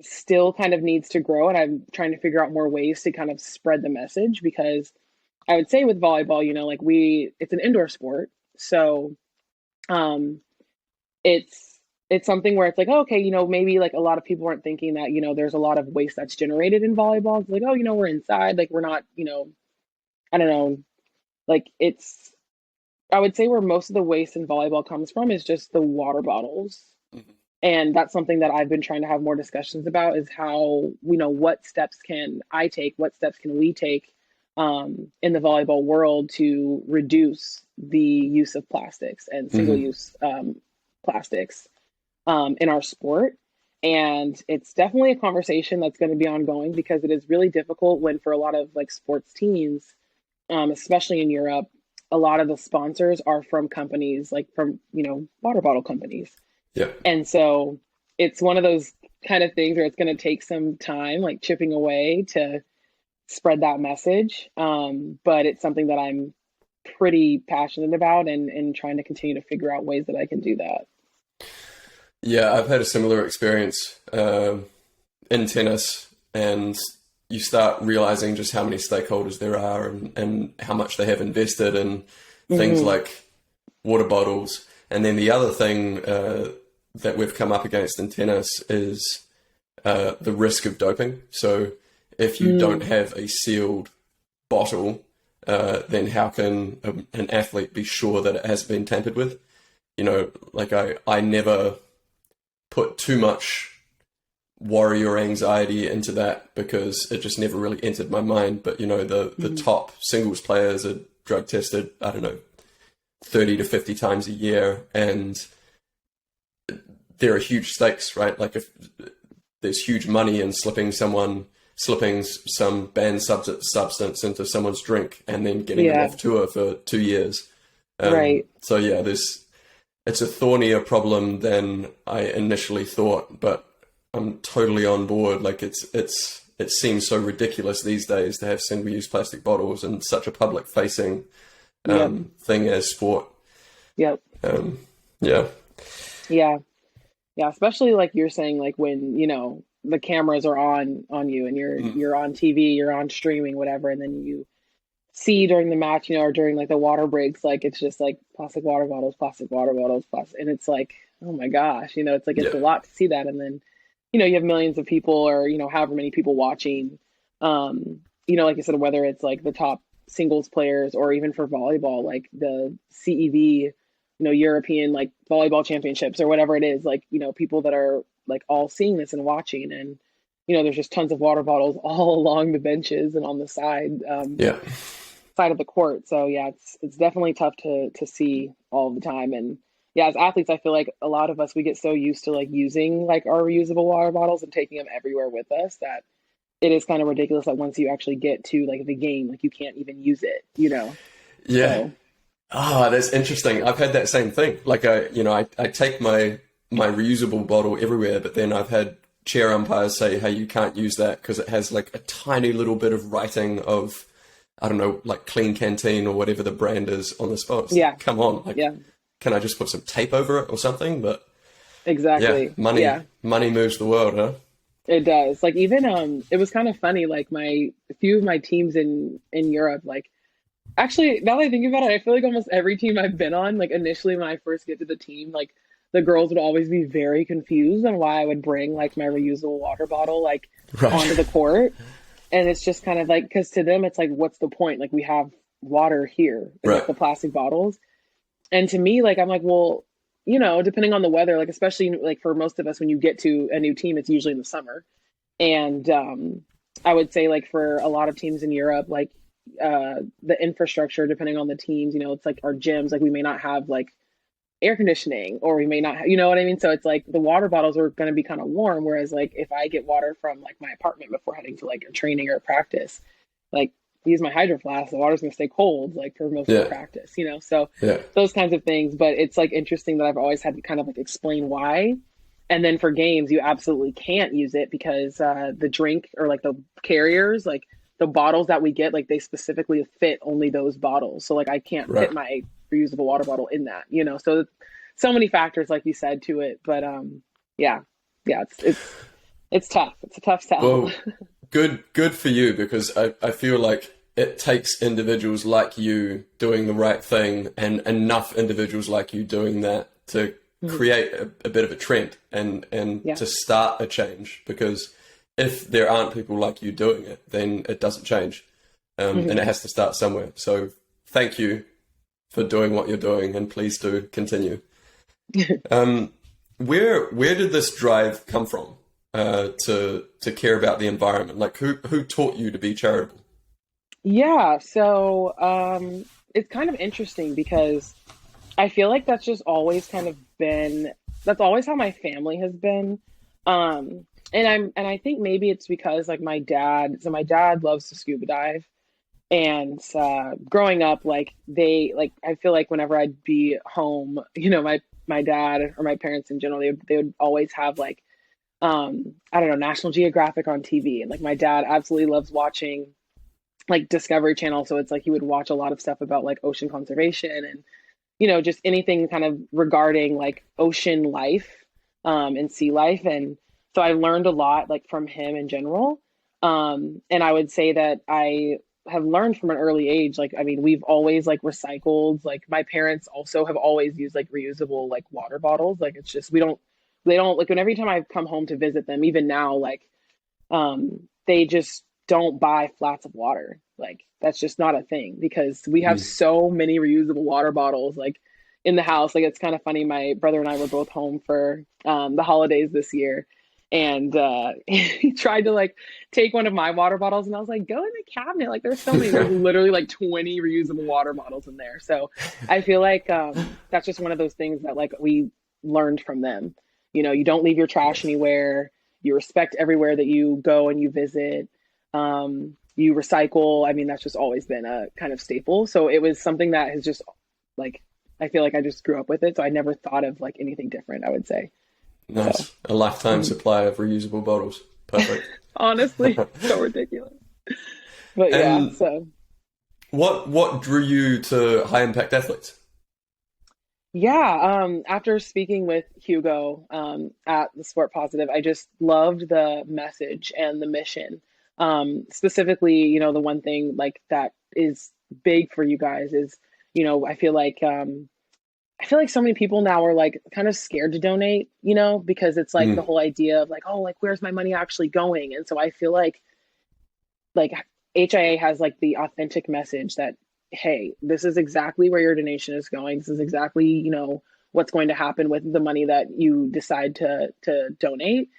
still kind of needs to grow. And I'm trying to figure out more ways to kind of spread the message because I would say with volleyball, like it's an indoor sport. So it's something where it's like, oh, okay, maybe like a lot of people aren't thinking that, there's a lot of waste that's generated in volleyball. It's like, oh, we're inside, like we're not, I don't know, like I would say where most of the waste in volleyball comes from is just the water bottles. Mhm. And that's something that I've been trying to have more discussions about is how, what steps can I take? What steps can we take in the volleyball world to reduce the use of plastics and single use plastics in our sport? And it's definitely a conversation that's going to be ongoing because it is really difficult when for a lot of like sports teams, especially in Europe, a lot of the sponsors are from companies like from, water bottle companies. Yeah. And so it's one of those kind of things where it's going to take some time, like chipping away to spread that message. But it's something that I'm pretty passionate about and trying to continue to figure out ways that I can do that. Yeah, I've had a similar experience in tennis, and you start realizing just how many stakeholders there are and how much they have invested in things like water bottles. And then the other thing that we've come up against in tennis is the risk of doping. So if you don't have a sealed bottle, then how can an athlete be sure that it has been tampered with? Like I never put too much worry or anxiety into that because it just never really entered my mind. But, the top singles players are drug tested, I don't know, 30 to 50 times a year, and there are huge stakes, right? Like if there's huge money in slipping some banned substance into someone's drink and then getting them off tour for 2 years. Right. So yeah, it's a thornier problem than I initially thought, but I'm totally on board. Like it seems so ridiculous these days to have single-use plastic bottles in such a public-facing thing as sport. Yep. Yeah. Yeah. Yeah. Especially like you're saying, like when, the cameras are on you and you're on TV, you're on streaming, whatever. And then you see during the match, or during like the water breaks, like it's just like plastic water bottles, plastic water bottles, plastic. And it's like, oh my gosh, it's like, it's a lot to see that. And then, you have millions of people or, however many people watching, like you said, whether it's like the top singles players or even for volleyball, like the CEV, European like volleyball championships or whatever it is, like, people that are like all seeing this and watching, and, there's just tons of water bottles all along the benches and on the side, side of the court. So yeah, it's definitely tough to see all the time. And yeah, as athletes, I feel like a lot of us, we get so used to like using like our reusable water bottles and taking them everywhere with us that it is kind of ridiculous that once you actually get to like the game, like you can't even use it, Yeah. So. Ah, that's interesting. I've had that same thing. Like I take my reusable bottle everywhere, but then I've had chair umpires say, "Hey, you can't use that because it has like a tiny little bit of writing of, I don't know, like Clean Canteen or whatever the brand is on the spot." It's Yeah, like, come on, like, yeah, can I just put some tape over it or something? But yeah, exactly. money Yeah, money moves the world, huh? it does. Like even it was kind of funny. Like my a few of my teams in Europe, like actually, now that I think about it, I feel like almost every team I've been on, like initially when I first get to the team, like the girls would always be very confused on why I would bring like my reusable water bottle like onto the Right. court. And it's just kind of like, because to them, it's like, what's the point? Like we have water here in like Right. the plastic bottles. And to me, like I'm like, well, depending on the weather, like especially like for most of us, when you get to a new team, it's usually in the summer. And I would say like for a lot of teams in Europe, like the infrastructure, depending on the teams, it's like our gyms, like we may not have like air conditioning or we may not have, you know what I mean? So it's like the water bottles are going to be kind of warm. Whereas like if I get water from like my apartment before heading to like a training or a practice, like use my hydro flask, the water's going to stay cold like for most of the Yeah. practice, So Yeah. those kinds of things. But it's like interesting that I've always had to kind of like explain why. And then for games, you absolutely can't use it because the drink or like the carriers, like the bottles that we get, like they specifically fit only those bottles. So like I can't fit Right. my reusable water bottle in that. So so many factors, like you said, to it. But yeah, yeah, it's tough. It's a tough sell. Well, good for you because I feel like it takes individuals like you doing the right thing and enough individuals like you doing that to Mhm. create a bit of a trend and Yeah. to start a change because if there aren't people like you doing it, then it doesn't change. And it Hmm. has to start somewhere. So thank you for doing what you're doing and please do continue. Um, where did this drive come from to care about the environment? Like who taught you to be charitable? Yeah. So it's kind of interesting because I feel like that's just always kind of been that's always how my family has been. And I think maybe it's because like my dad loves to scuba dive. And growing up, like I feel like whenever I'd be home, my dad or my parents in general, they would always have like I don't know, National Geographic on TV. And like my dad absolutely loves watching like Discovery Channel, so it's like he would watch a lot of stuff about like ocean conservation and just anything kind of regarding like ocean life and sea life. And so I learned a lot like from him in general. And I would say that I have learned from an early age. Like, I mean, we've always like recycled. Like my parents also have always used like reusable like water bottles. Like it's just they don't like when every time I come home to visit them, even now, like they just don't buy flats of water. Like that's just not a thing because we have Mm. so many reusable water bottles like in the house. Like it's kind of funny. My brother and I were both home for the holidays this year, and he tried to like take one of my water bottles, and I was like, "Go in the cabinet." Like there's so many. There's literally like 20 reusable water bottles in there. So I feel like that's just one of those things that like we learned from them. You don't leave your trash Nice. anywhere. You respect everywhere that you go and you visit. You recycle. I mean, that's just always been a kind of staple. So it was something that has just like I feel like I just grew up with it. So I never thought of like anything different, I would say. So Nice. A lifetime mhm. supply of reusable bottles. Perfect. Honestly, so ridiculous. But yeah, And so what drew you to high impact athletes? yeah, after speaking with Hugo at the Sport Positive, I just loved the message and the mission. Specifically, the one thing like that is big for you guys is, I feel like so many people now are like kind of scared to donate, because it's like the Mm. whole idea of like, oh, like where's my money actually going? And so I feel like HIA has like the authentic message that, hey, this is exactly where your donation is going. This is exactly, what's going to happen with the money that you decide to donate.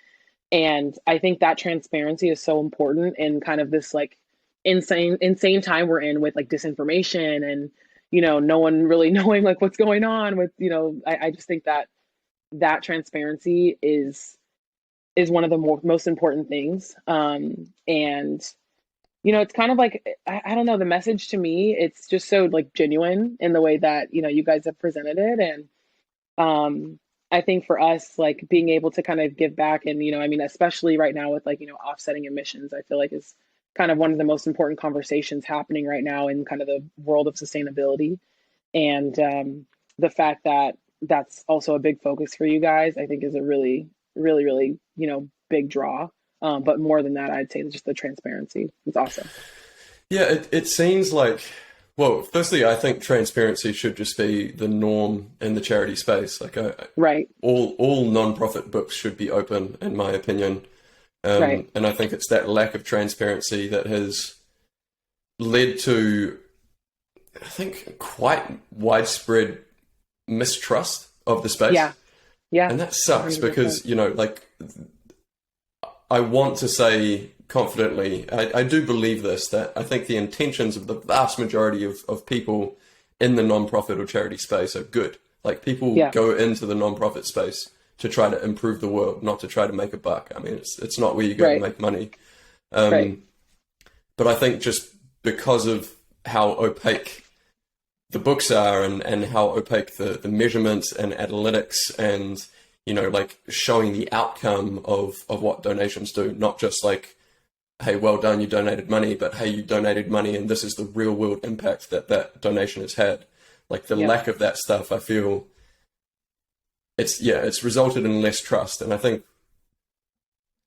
And I think that transparency is so important in kind of this like insane time we're in with like disinformation and no one really knowing like what's going on with I just think that that transparency is one of the most important things. And it's kind of like, I don't know, the message to me, it's just so like genuine in the way that, you guys have presented it. And I think for us, like being able to kind of give back and, I mean, especially right now with like, offsetting emissions, I feel like is kind of one of the most important conversations happening right now in kind of the world of sustainability. And the fact that that's also a big focus for you guys, I think is a really, really, really, big draw. But more than that, I'd say just the transparency. It's awesome. Yeah, it seems like, well, firstly, I think transparency should just be the norm in the charity space. Like, Right, all non-profit books should be open, in my opinion. right. And I think it's that lack of transparency that has led to, I think, quite widespread mistrust of the space. Yeah, yeah, And that sucks 100%. because, like, I want to say confidently, I do believe this, that I think the intentions of the vast majority of people in the non-profit or charity space are good. Like, people Yeah, go into the non-profit space to try to improve the world, not to try to make a buck. I mean, it's not where you go to right, make money. right. But I think just because of how opaque the books are and how opaque the measurements and analytics and, like showing the outcome of what donations do, not just like, hey, well done, you donated money, but hey, you donated money and this is the real world impact that donation has had. Like the Yeah, lack of that stuff, I feel it's resulted in less trust. And I think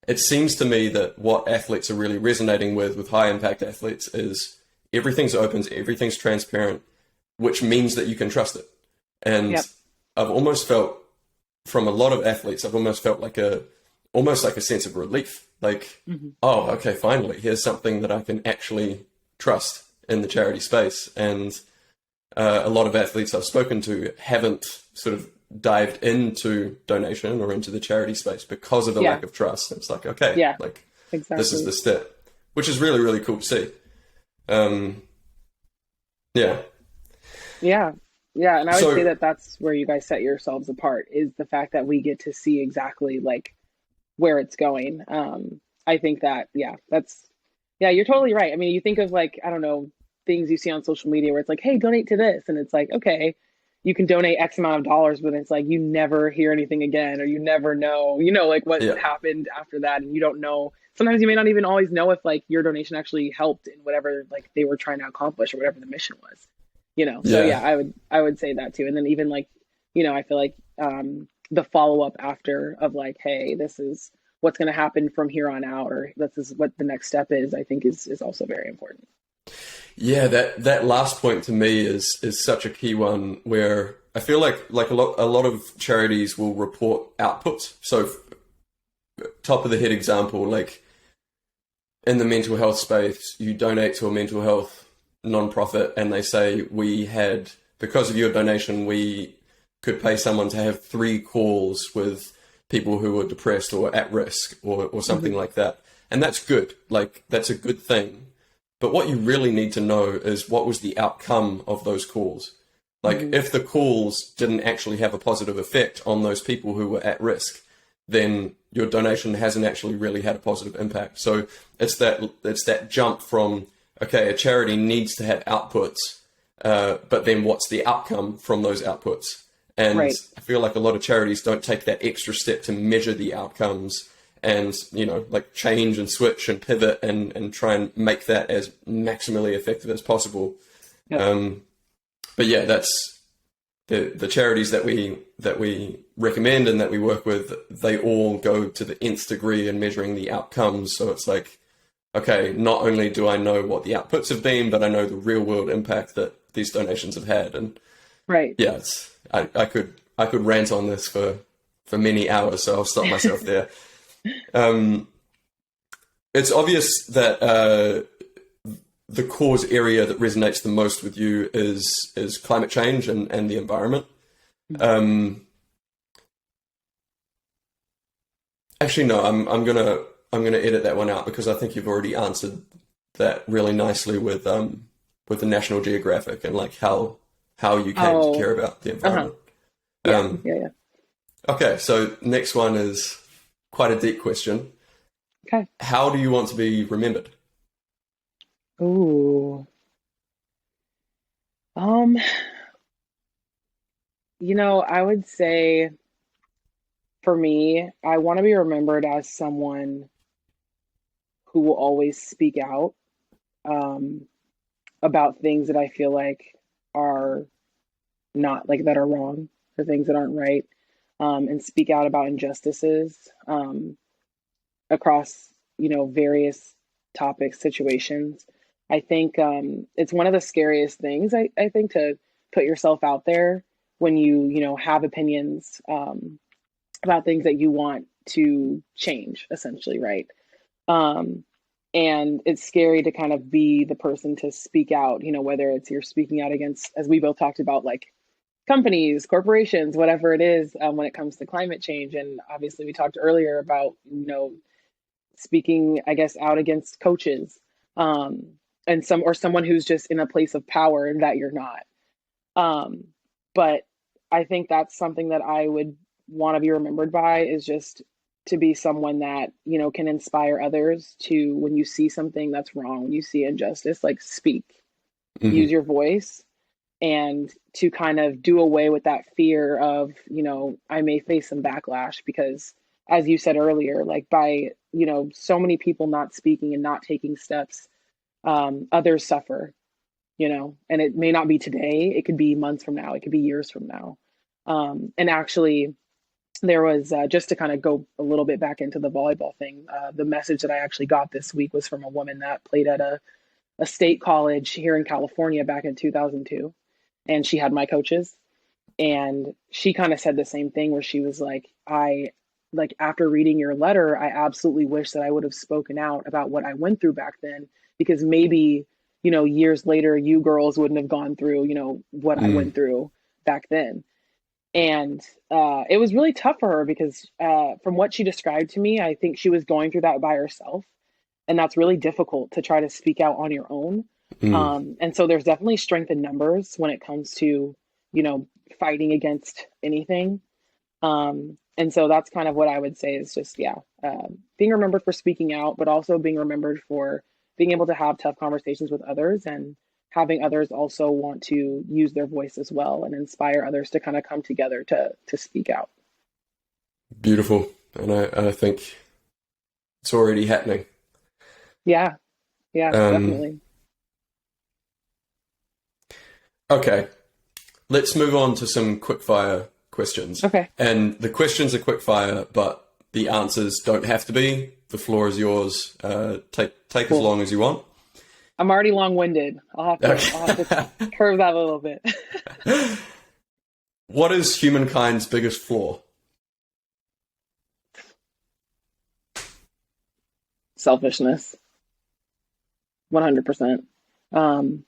it seems to me that what athletes are really resonating with high impact athletes is everything's open, everything's transparent, which means that you can trust it. And yep, I've almost felt from a lot of athletes, I've almost felt almost like a sense of relief. Like, hmm, oh, okay, finally, here's something that I can actually trust in the charity space. And a lot of athletes I've spoken to haven't sort of dived into donation or into the charity space because of the yeah, lack of trust. It's like, okay, yeah, like this is exactly. the step, which is really, really cool to see. Um, yeah. Yeah. Yeah. And I would say So that that's where you guys set yourselves apart is the fact that we get to see exactly like where it's going. I think that, yeah, yeah, you're totally right. I mean, you think of like, I don't know, things you see on social media where it's like, hey, donate to this. And it's like, okay, you can donate X amount of dollars, but it's like you never hear anything again, or you never know, like what yeah, happened after that. And you don't know. Sometimes you may not even always know if like your donation actually helped in whatever like they were trying to accomplish or whatever the mission was. So yeah. yeah, I would say that too. And then even like, I feel like the follow up after of like, hey, this is what's going to happen from here on out, or this is what the next step is, I think is also very important. Yeah, that last point to me is such a key one where I feel like a lot of charities will report outputs. So top of the head example, like in the mental health space, you donate to a mental health nonprofit and they say because of your donation, we could pay someone to have 3 calls with people who are depressed or at risk or something Hmm. like that. And that's good. Like that's a good thing. But what you really need to know is what was the outcome of those calls. Like Hmm. if the calls didn't actually have a positive effect on those people who were at risk, then your donation hasn't actually really had a positive impact. So it's that jump from, okay, a charity needs to have outputs, but then what's the outcome from those outputs? And Right. I feel like a lot of charities don't take that extra step to measure the outcomes and, like change and switch and pivot and try and make that as maximally effective as possible. Yep. But yeah, that's the charities that we recommend and that we work with. They all go to the nth degree in measuring the outcomes. So it's like, okay, not only do I know what the outputs have been, but I know the real world impact that these donations have had. And Right. yeah, I could rant on this for many hours, so I'll stop myself there. Um, it's obvious that the cause area that resonates the most with you is climate change and the environment. Mhm. Um, actually, no, I'm gonna edit that one out because I think you've already answered that really nicely with the National Geographic and like how you came to Oh, care about the uh-huh. environment. Yeah. Um, Yeah. Yeah. okay, so next one is quite a deep question. Okay. How do you want to be remembered? Ooh. Um, I would say for me, I want to be remembered as someone who will always speak out um, about things that I feel like are not like that are wrong or things that aren't right, and speak out about injustices across, various topics, situations. I think it's one of the scariest things, I think, to put yourself out there when you have opinions about things that you want to change, essentially, right? Um, and it's scary to kind of be the person to speak out, whether it's you're speaking out against, as we both talked about, like companies, corporations, whatever it is, when it comes to climate change. And obviously, we talked earlier about, speaking, I guess, out against coaches, um, and someone who's just in a place of power that you're not. Um, but I think that's something that I would want to be remembered by, is just to be someone that, can inspire others to, when you see something that's wrong, when you see injustice, like speak, use Hmm. your voice, and to kind of do away with that fear of, I may face some backlash because, as you said earlier, like by, so many people not speaking and not taking steps, others suffer, and it may not be today, it could be months from now, it could be years from now. And actually, there was, just to kind of go a little bit back into the volleyball thing, the message that I actually got this week was from a woman that played at a state college here in California back in 2002. And she had my coaches. And she kind of said the same thing, where she was like, after reading your letter, I absolutely wish that I would have spoken out about what I went through back then, because maybe, years later, you girls wouldn't have gone through, what I Mm. went through back then. And it was really tough for her because, from what she described to me, I think she was going through that by herself. And that's really difficult to try to speak out on your own. Mm. And so there's definitely strength in numbers when it comes to, fighting against anything. And so that's kind of what I would say is just, yeah, being remembered for speaking out, but also being remembered for being able to have tough conversations with others, and having others also want to use their voice as well and inspire others to kind of come together to speak out. Beautiful. And I think it's already happening. Yeah, yeah, Um, definitely. okay, let's move on to some quickfire questions. Okay. And the questions are quickfire, but the answers don't have to be. The floor is yours. Take as Cool. long as you want. I'm already long-winded. I'll have to Okay. curve that a little bit. What is humankind's biggest flaw? Selfishness, 100%. Um,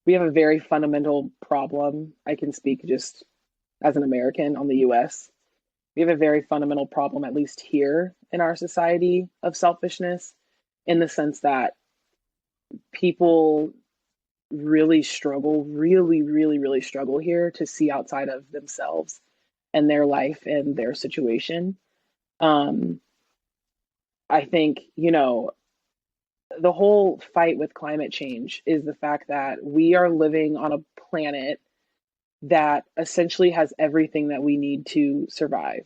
we have a very fundamental problem. I can speak just as an American on the US. We have a very fundamental problem, at least here in our society, of selfishness, in the sense that people really struggle, really, really, really struggle here to see outside of themselves and their life and their situation. Um, I think, the whole fight with climate change is the fact that we are living on a planet that essentially has everything that we need to survive.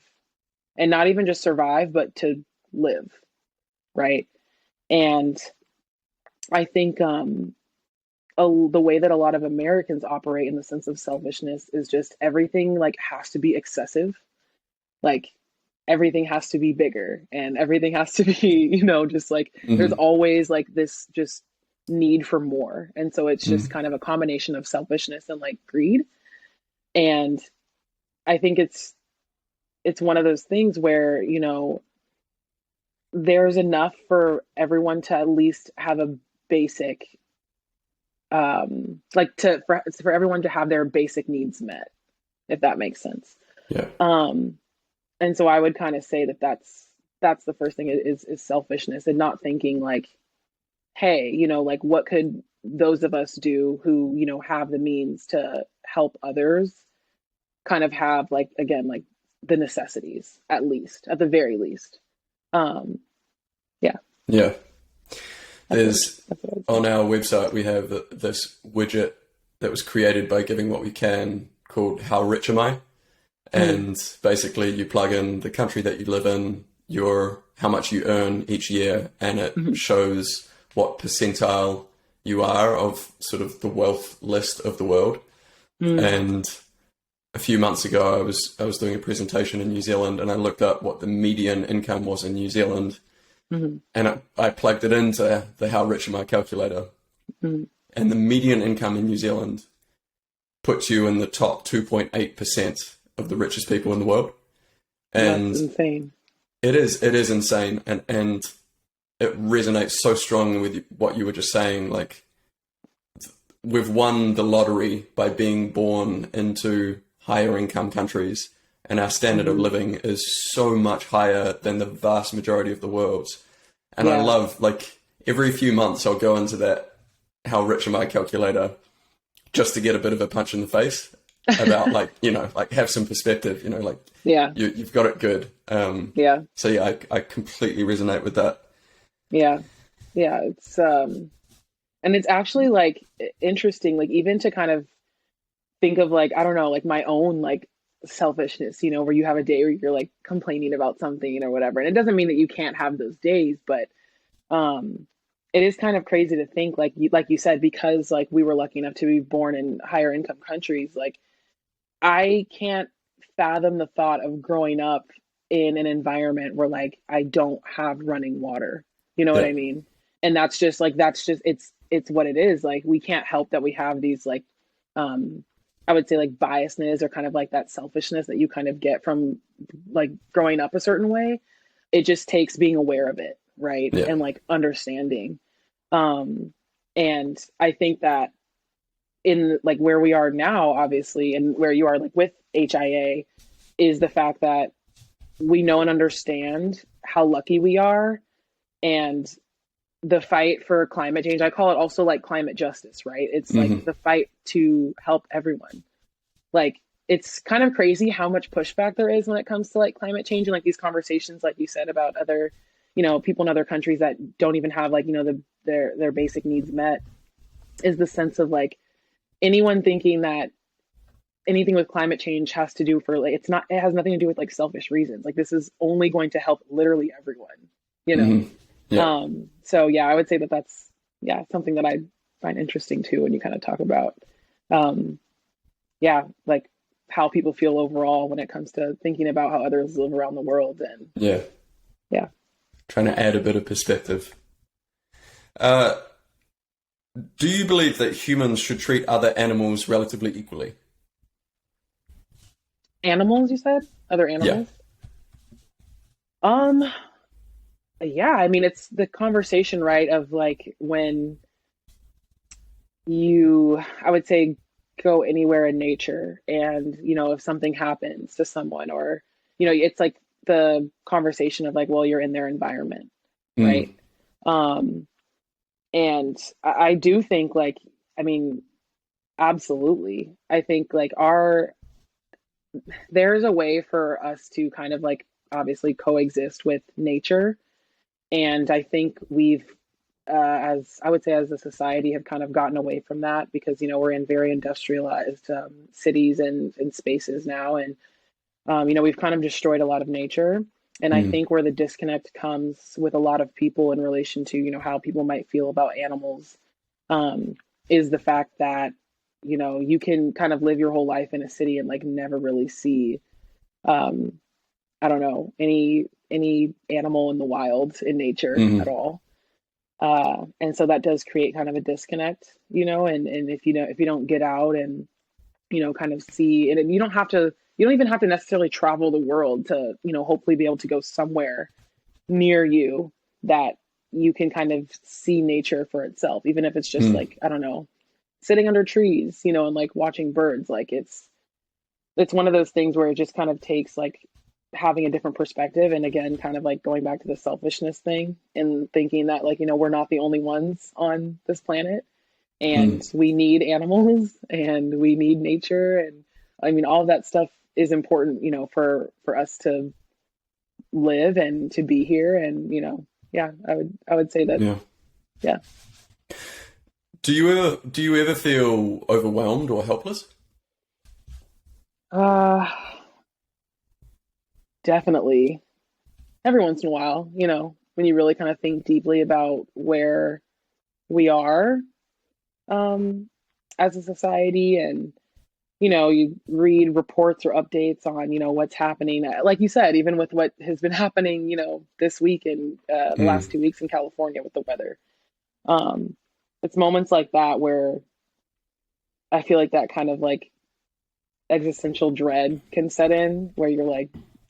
And not even just survive, but to live, right? And I think the way that a lot of Americans operate in the sense of selfishness is just everything like has to be excessive. Like everything has to be bigger, and everything has to be, just like there's Hmm. always like this just need for more. And so it's just Mm. kind of a combination of selfishness and like greed. And I think it's one of those things where, there's enough for everyone to at least have a basic, like for everyone to have their basic needs met, if that makes sense. Yeah. Um, and so I would kind of say that that's the first thing, is selfishness, and not thinking like, hey, like what could those of us do who, have the means to help others kind of have, like, again, like the necessities, at least, at the very least. Um, yeah. Yeah. There's That's what I would say. on our website we have this widget that was created by Giving What We Can called How Rich Am I? Mm, And basically you plug in the country that you live in, your how much you earn each year, and it mhm, shows what percentile you are of sort of the wealth list of the world. mm, And a few months ago I was doing a presentation in New Zealand and I looked up what the median income was in New Zealand, mhm, and I plugged it into the How Rich Am I calculator, mhm. and the median income in New Zealand puts you in the top 2.8% of the richest people in the world. That's And insane. it is insane, and it resonates so strongly with what you were just saying. Like, we've won the lottery by being born into higher income countries, and our standard of Hmm. living is so much higher than the vast majority of the world's. And I Yeah. love, like, every few months I'll go into that How Rich Am I calculator just to get a bit of a punch in the face about, like, like, have some perspective, like, Yeah. you've got it good. Yeah. So yeah, I completely resonate with that. Yeah. Yeah. And it's actually like interesting, like even to kind of think of like, I don't know, like my own like selfishness, where you have a day where you're like complaining about something, or whatever. And it doesn't mean that you can't have those days, but um it is kind of crazy to think like you said, because like we were lucky enough to be born in higher income countries, like I can't fathom the thought of growing up in an environment where like I don't have running water. You know what Yeah. I mean? And that's just it's what it is. Like we can't help that we have these like um I would say like biasness, or kind of like that selfishness that you kind of get from like growing up a certain way. It just takes being aware of it, right? Yeah. And like understanding. Um and I think that in like where we are now, obviously, and where you are like with HIA, is the fact that we know and understand how lucky we are, and the fight for climate change. I call it also like climate justice, right? It's like Hmm. the fight to help everyone. Like it's kind of crazy how much pushback there is when it comes to like climate change, and like these conversations, like you said, about other, people in other countries that don't even have like, their basic needs met, is the sense of like anyone thinking that anything with climate change has to do for like it has nothing to do with like selfish reasons. Like this is only going to help literally everyone, you know. Hmm. Yeah. So yeah, I would say that that's, yeah, something that I find interesting too, when you kind of talk about um yeah, like how people feel overall when it comes to thinking about how others live around the world. And Yeah. yeah. Trying to add a bit of perspective. Uh, do you believe that humans should treat other animals relatively equally? Animals, you said? Other Yeah. animals? Um yeah, I mean it's the conversation, right, of like when I would say, go anywhere in nature, and if something happens to someone, or it's like the conversation of like, well, you're in their environment, right? Mm. um and I do think like, I mean, absolutely, I think like there's a way for us to kind of like obviously coexist with nature. And I think we've, as I would say, as a society, have kind of gotten away from that, because we're in very industrialized cities and spaces now, and we've kind of destroyed a lot of nature. And I Mm. think where the disconnect comes with a lot of people in relation to how people might feel about animals, um, is the fact that you can kind of live your whole life in a city and like never really see, um, I don't know, any animal in the wild in nature at Mm. all. And so that does create kind of a disconnect, and if you don't get out and kind of see, and you don't even have to necessarily travel the world to hopefully be able to go somewhere near you that you can kind of see nature for itself, even if it's just Mm. like, I don't know, sitting under trees, and like watching birds. Like it's one of those things where it just kind of takes like having a different perspective, and again kind of like going back to the selfishness thing, and thinking that like we're not the only ones on this planet, Mm. and we need animals and we need nature. And I mean, all of that stuff is important, for us to live and to be here. And yeah, I would say that Yeah. Yeah. Do you ever feel overwhelmed or helpless? Uh, Definitely. Every once in a while, when you really kind of think deeply about where we are, um, as a society, and you read reports or updates on, what's happening. Like you said, even with what has been happening, this week and the last Mm, 2 weeks in California with the weather. Um, it's moments like that where I feel like that kind of like existential dread can set in, where you're like,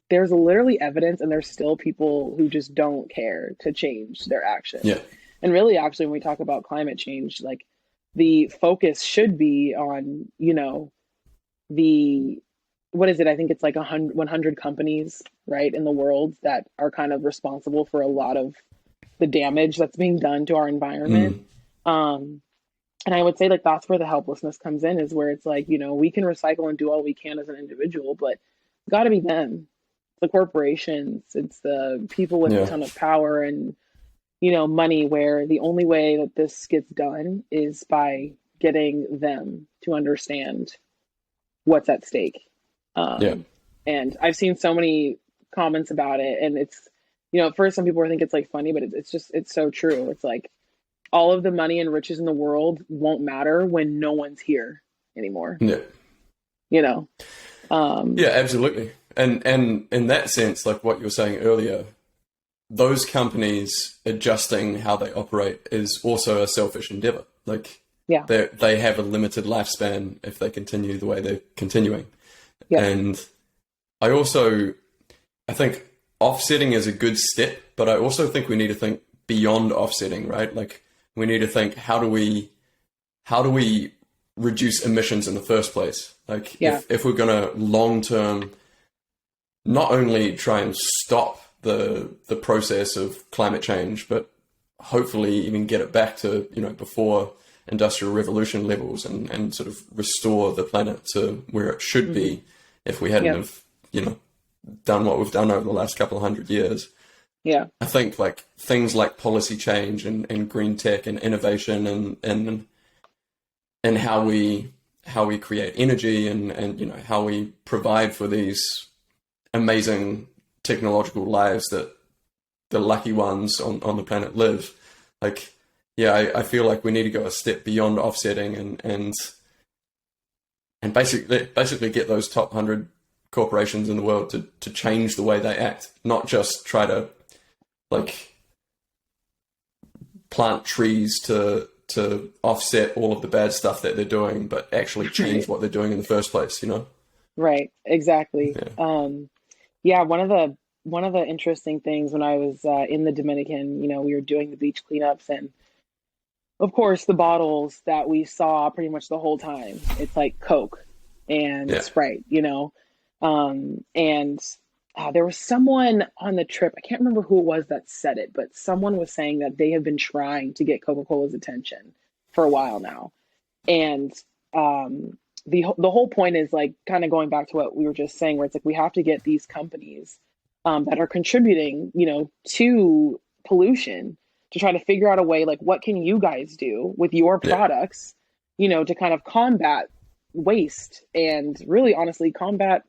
there's literally evidence, and there's still people who just don't care to change their actions. yeah, And really, actually, when we talk about climate change, like the focus should be on, the what is it? I think it's like 100 companies, right, in the world that are kind of responsible for a lot of the damage that's being done to our environment. mm, Um, and I would say like that's where the helplessness comes in, is where it's like, we can recycle and do all we can as an individual, but it's got to be them, the corporations, it's the people with a yeah, ton of power and, money, where the only way that this gets done is by getting them to understand what's at stake. yeah, Um, and I've seen so many comments about it, and it's, at first some people think it's like funny, but it's just, it's so true. It's like all of the money and riches in the world won't matter when no one's here anymore, yeah, you know? Um, yeah, absolutely. And in that sense, like what you were saying earlier, those companies adjusting how they operate is also a selfish endeavor. Like yeah, they have a limited lifespan if they continue the way they're continuing. yep, And I think offsetting is a good step, but I also think we need to think beyond offsetting, right? Like we need to think how do we reduce emissions in the first place? Like yeah, if we're gonna long term not only try and stop the process of climate change, but hopefully even get it back to, before industrial revolution levels and sort of restore the planet to where it should hmm, be if we hadn't yep, have, done what we've done over the last couple of hundred years. yeah, I think like things like policy change and green tech and innovation and how we create energy and how we provide for these amazing technological lives that the lucky ones on the planet live. Like, yeah, I feel like we need to go a step beyond offsetting and basically get those top 100 corporations in the world to change the way they act, not just try to like plant trees to offset all of the bad stuff that they're doing, but actually change right, what they're doing in the first place. right, exactly. Yeah. Yeah, one of the interesting things when I was in the Dominican, we were doing the beach cleanups, and of course, the bottles that we saw pretty much the whole time, it's like Coke and Yeah. Sprite, and there was someone on the trip, I can't remember who it was that said it, but someone was saying that they have been trying to get Coca-Cola's attention for a while now. And um, the whole point is like kind of going back to what we were just saying, where it's like we have to get these companies that are contributing, to pollution, to try to figure out a way, like what can you guys do with your Yeah. products, to kind of combat waste and really honestly combat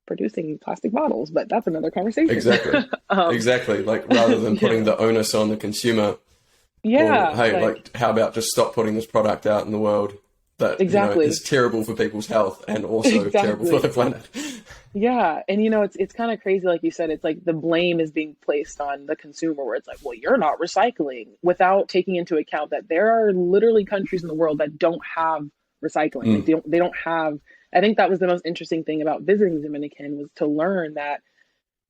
producing plastic bottles. But that's another conversation. Exactly. um, Exactly. Like rather than putting yeah, the onus on the consumer, well, yeah, hey, like like how about just stop putting this product out in the world that, is exactly, terrible for people's health and also terrible for the exactly. planet. Yeah, and it's kind of crazy, like you said. It's like the blame is being placed on the consumer, where it's like, well, you're not recycling, without taking into account that there are literally countries in the world that don't have recycling. Like Mm, they don't have. I think that was the most interesting thing about visiting the Dominican, was to learn that,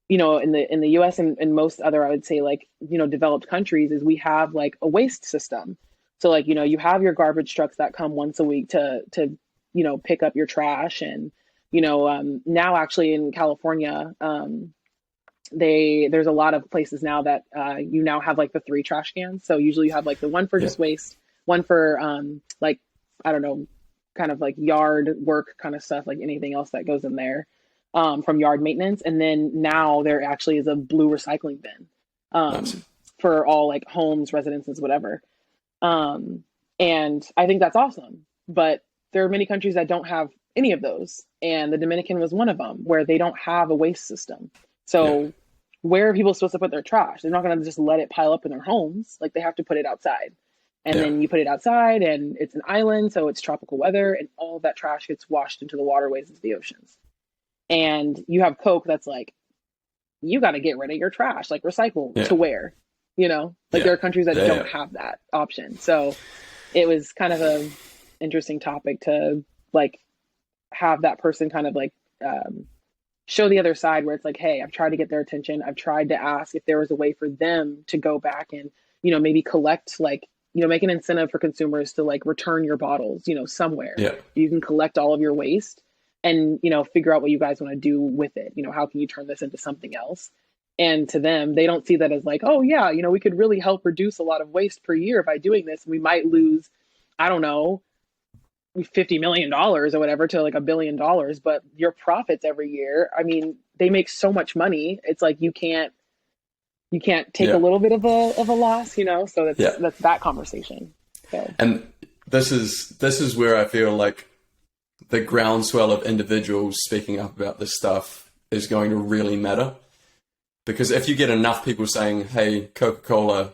in the U.S. and most other, I would say, like, developed countries, is we have like a waste system. So like, you have your garbage trucks that come once a week to pick up your trash. And now actually in California, there's a lot of places now that you now have like the three trash cans. So usually you have like the one for yeah. just waste, one for like, I don't know, kind of like yard work kind of stuff, like anything else that goes in there, from yard maintenance. And then now there actually is a blue recycling bin. Nice. for all like homes, residences, whatever. And I think that's awesome. But there are many countries that don't have any of those. And the Dominican was one of them, where they don't have a waste system. Yeah. So where are people supposed to put their trash? They're not going to just let it pile up in their homes. Like, they have to put it outside. And Yeah. then you put it outside, and it's an island, so it's tropical weather, and all that trash gets washed into the waterways, into the oceans. And you have Coke that's like, you got to get rid of your trash, like recycle Yeah. to where, like Yeah. there are countries that Yeah. don't have that option. So it was kind of a interesting topic to like have that person kind of like show the other side, where it's like, hey, I've tried to get their attention. I've tried to ask if there was a way for them to go back and, maybe collect, like, make an incentive for consumers to like return your bottles, somewhere. Yeah. You can collect all of your waste and, figure out what you guys want to do with it. How can you turn this into something else? And to them, they don't see that as like, oh yeah, we could really help reduce a lot of waste per year by doing this. We might lose, I don't know, $50 million or whatever to like $1 billion, but your profits every year, I mean, they make so much money. It's like, you can't take Yeah. a little bit of a loss, so Yeah. that's that conversation. So. And this is where I feel like the groundswell of individuals speaking up about this stuff is going to really matter. Because if you get enough people saying, hey, Coca-Cola,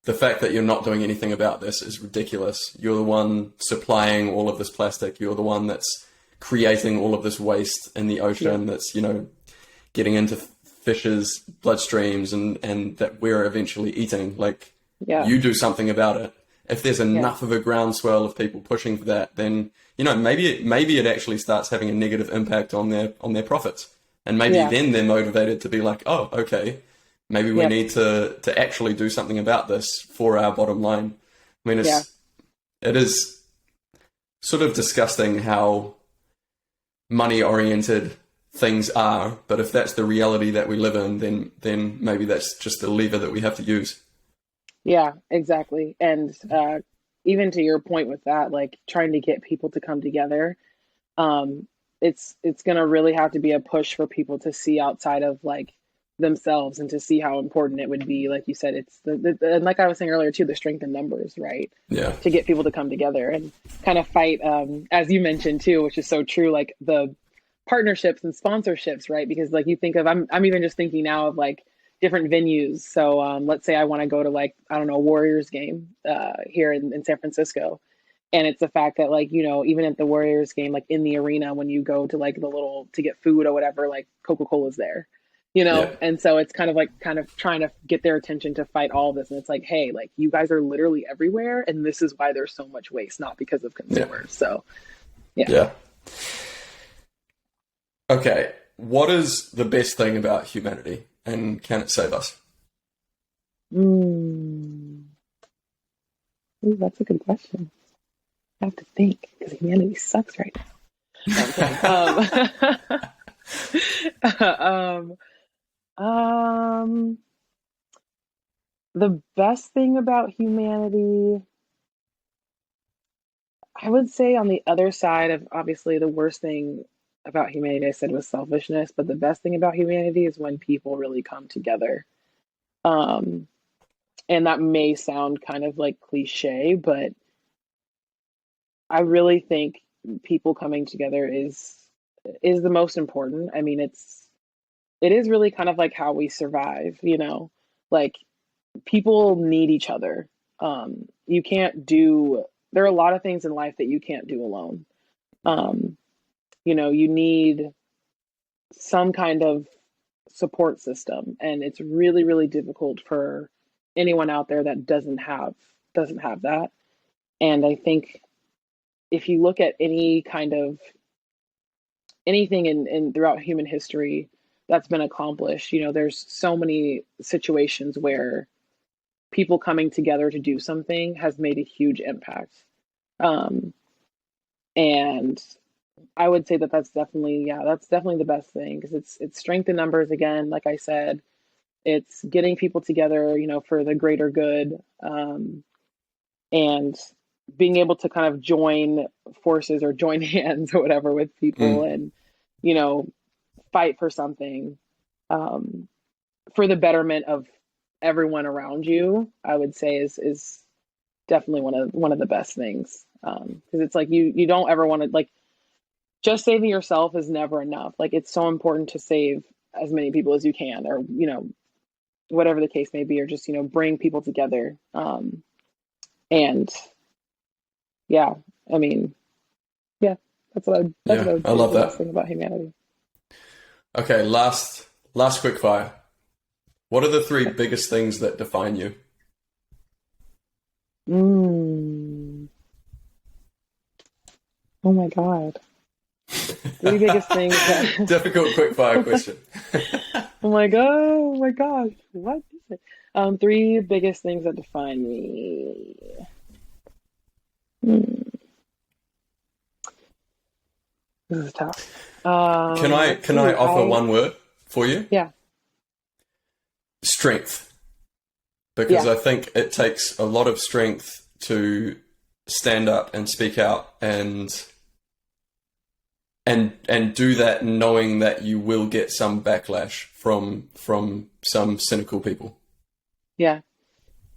the fact that you're not doing anything about this is ridiculous. You're the one supplying all of this plastic. You're the one that's creating all of this waste in the ocean, that's, getting into fish's bloodstreams and that we're eventually eating. Like, you do something about it. If there's enough of a groundswell of people pushing for that, then, maybe it actually starts having a negative impact on their profits. And maybe then they're motivated to be like, oh, okay, maybe we need to actually do something about this for our bottom line. I mean, it is sort of disgusting how money-oriented things are, but if that's the reality that we live in, then maybe that's just the lever that we have to use. Yeah, exactly. And even to your point with that, like trying to get people to come together, it's going to really have to be a push for people to see outside of like themselves and to see how important it would be. Like you said, it's and like I was saying earlier too, the strength in numbers, right? Yeah. To get people to come together and kind of fight, as you mentioned too, which is so true, like the partnerships and sponsorships, right? Because like you think of, I'm even just thinking now of like different venues. So let's say I want to go to like, I don't know, a Warriors game here in San Francisco. And it's the fact that like, even at the Warriors game, like in the arena, when you go to like the little, to get food or whatever, like Coca-Cola's there, And so it's kind of trying to get their attention to fight all of this. And it's like, hey, like you guys are literally everywhere. And this is why there's so much waste, not because of consumers. So, yeah. Okay. What is the best thing about humanity, and can it save us? Ooh, that's a good question. I have to think, because humanity sucks right now. No, the best thing about humanity, I would say on the other side of obviously the worst thing about humanity, I said was selfishness, but the best thing about humanity is when people really come together. And that may sound kind of like cliche, but I really think people coming together is the most important. I mean, it is really kind of like how we survive, like people need each other. There are a lot of things in life that you can't do alone. You need some kind of support system, and it's really, really difficult for anyone out there that doesn't have that. And I think if you look at any kind of anything in throughout human history that's been accomplished, there's so many situations where people coming together to do something has made a huge impact. And I would say that that's definitely the best thing, because it's strength in numbers again. Like I said, it's getting people together, for the greater good, and being able to kind of join forces or join hands or whatever with people and, fight for something, for the betterment of everyone around you, I would say is definitely one of the best things. Because it's like you don't ever want to, like, just saving yourself is never enough. Like, it's so important to save as many people as you can, or whatever the case may be, or just bring people together. And yeah, I mean, yeah, that's what I Yeah, would I say is love the best that. thing about humanity. Okay, last quick fire. What are the three biggest things that define you? Mm. Oh my God. Three biggest things that Difficult quick fire question. I'm like, oh my gosh, what is it? Three biggest things that define me. Hmm, this is tough. Let's Can I see. offer one word for you? Yeah, Strength. Because yeah, I think it takes a lot of strength to stand up and speak out and do that knowing that you will get some backlash from some cynical people. yeah,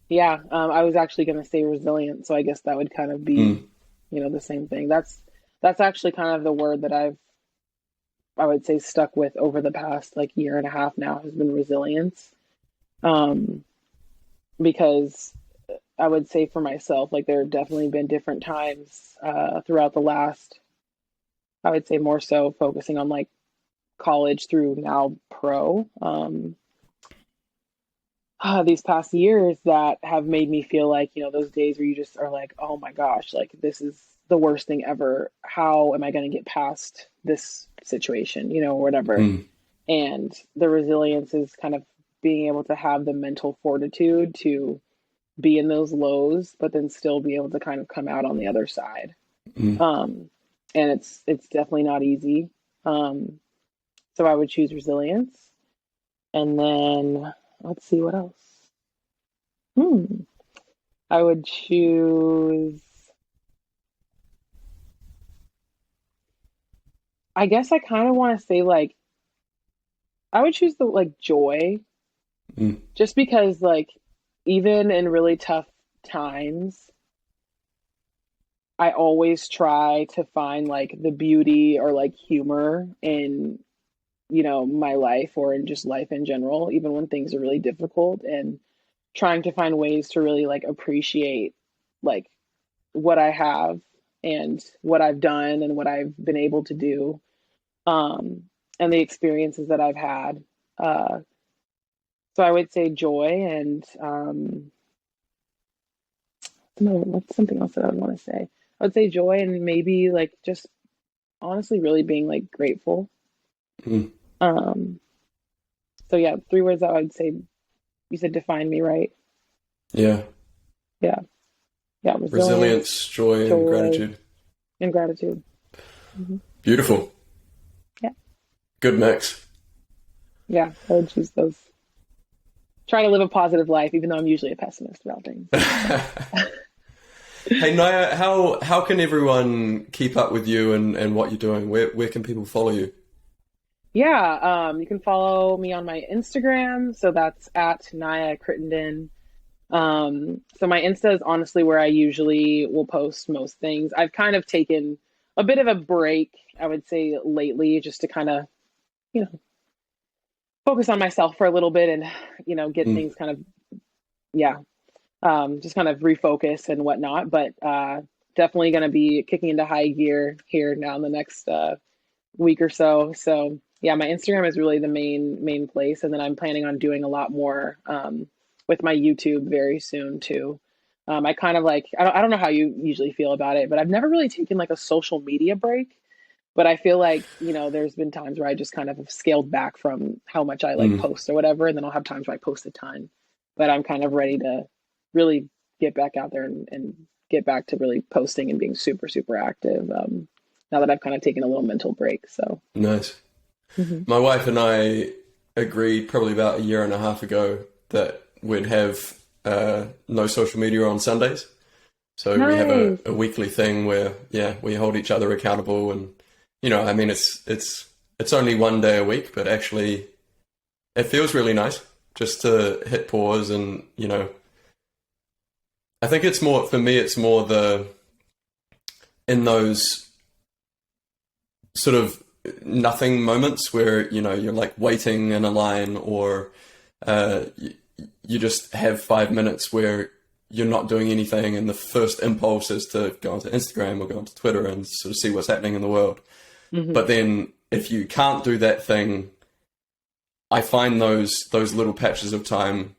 yeah. I was actually going to say resilient, so I guess that would kind of be, Mm, the same thing. That's actually kind of the word that I would say stuck with over the past like year and a half now has been resilience. Um, because I would say for myself, like there have definitely been different times throughout the last, I would say more so focusing on like college through now pro, these past years that have made me feel like, those days where you just are like, oh my gosh, like this is the worst thing ever. How am I going to get past this situation, or whatever. mm, And the resilience is kind of being able to have the mental fortitude to be in those lows, but then still be able to kind of come out on the other side. mm. Um, and it's definitely not easy. Um, so I would choose resilience, and then let's see what else. Hmm. I would choose. I guess I kind of want to say like I would choose the like joy, Mm, just because like even in really tough times, I always try to find like the beauty or like humor in my life or in just life in general, even when things are really difficult, and trying to find ways to really like appreciate like what I have and what I've done and what I've been able to do, um, and the experiences that I've had. Uh, so I would say joy and no, what's something else that I would want to say? I would say joy and maybe like just honestly really being like grateful. mm. Um, so yeah, three words that I would say. You said define me, right? Yeah. Yeah. Yeah. Resilience, Resilience, joy, and joy, gratitude. and gratitude. Hmm. Beautiful. Yeah. Good mix. Yeah. I would choose those. Try to live a positive life, even though I'm usually a pessimist about things. Hey Naya, how can everyone keep up with you and what you're doing? Where can people follow you? Yeah. You can follow me on my Instagram. So that's at Naya Crittenden. So my Insta is honestly where I usually will post most things. I've kind of taken a bit of a break, I would say, lately, just to kind of, you know, focus on myself for a little bit and, get Mm, things kind of, yeah, just kind of refocus and whatnot. But definitely going to be kicking into high gear here now in the next week or so. So yeah, my Instagram is really the main place, and then I'm planning on doing a lot more with my YouTube very soon too. I kind of like I don't know how you usually feel about it, but I've never really taken like a social media break. But I feel like there's been times where I just kind of have scaled back from how much I like mm. post or whatever, and then I'll have times where I post a ton. But I'm kind of ready to really get back out there and get back to really posting and being super super active. Now that I've kind of taken a little mental break. So, Nice. mhm. My wife and I agreed probably about a year and a half ago that we'd have no social media on Sundays. So we have Nice. a weekly thing where, yeah, we hold each other accountable, and I mean, it's only one day a week, but actually, it feels really nice. just to hit pause and, you know, I think it's more, for me, it's more in those sort of nothing moments where, you know, you're like waiting in a line, or you just have 5 minutes where you're not doing anything and the first impulse is to go onto Instagram or go onto Twitter and sort of see what's happening in the world. Mm-hmm. But then if you can't do that thing, I find those little patches of time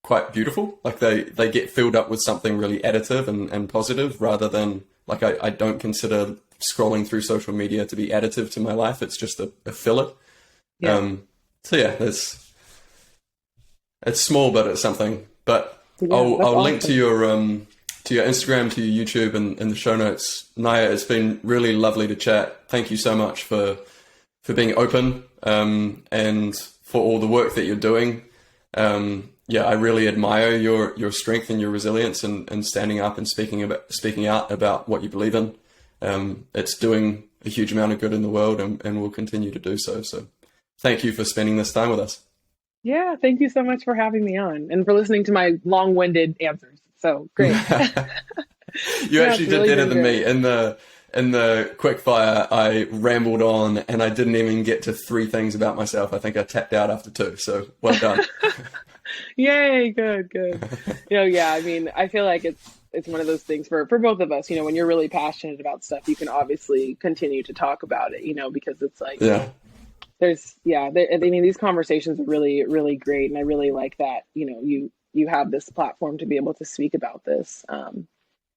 quite beautiful. Like they get filled up with something really additive and positive, rather than, like, I don't consider scrolling through social media to be additive to my life. It's just a filler. Yeah. So yeah, it's small, but it's something. But yeah, I'll awesome. Link to your Instagram, to your YouTube in the show notes. Naya, it's been really lovely to chat. Thank you so much for being open, and for all the work that you're doing. Yeah, I really admire your strength and your resilience, and standing up and speaking out about what you believe in. It's doing a huge amount of good in the world, and will continue to do so. So thank you for spending this time with us. Yeah, thank you so much for having me on and for listening to my long-winded answers. So great. You actually did really better than me. In the quick fire, I rambled on and I didn't even get to 3 things about myself. I think I tapped out after 2. So well done. Yay, good. You know, yeah, I mean, I feel like it's one of those things for both of us, you know, when you're really passionate about stuff, you can obviously continue to talk about it, you know, because it's like, yeah. I mean, these conversations are really, really great. And I really like that, you know, you have this platform to be able to speak about this,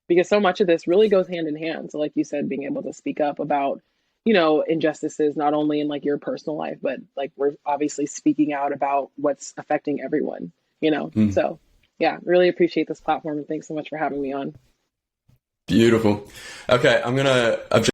because so much of this really goes hand in hand. So like you said, being able to speak up about, you know, injustices, not only in like your personal life, but like we're obviously speaking out about what's affecting everyone, you know? So yeah, really appreciate this platform. And thanks so much for having me on. Beautiful. Okay. I've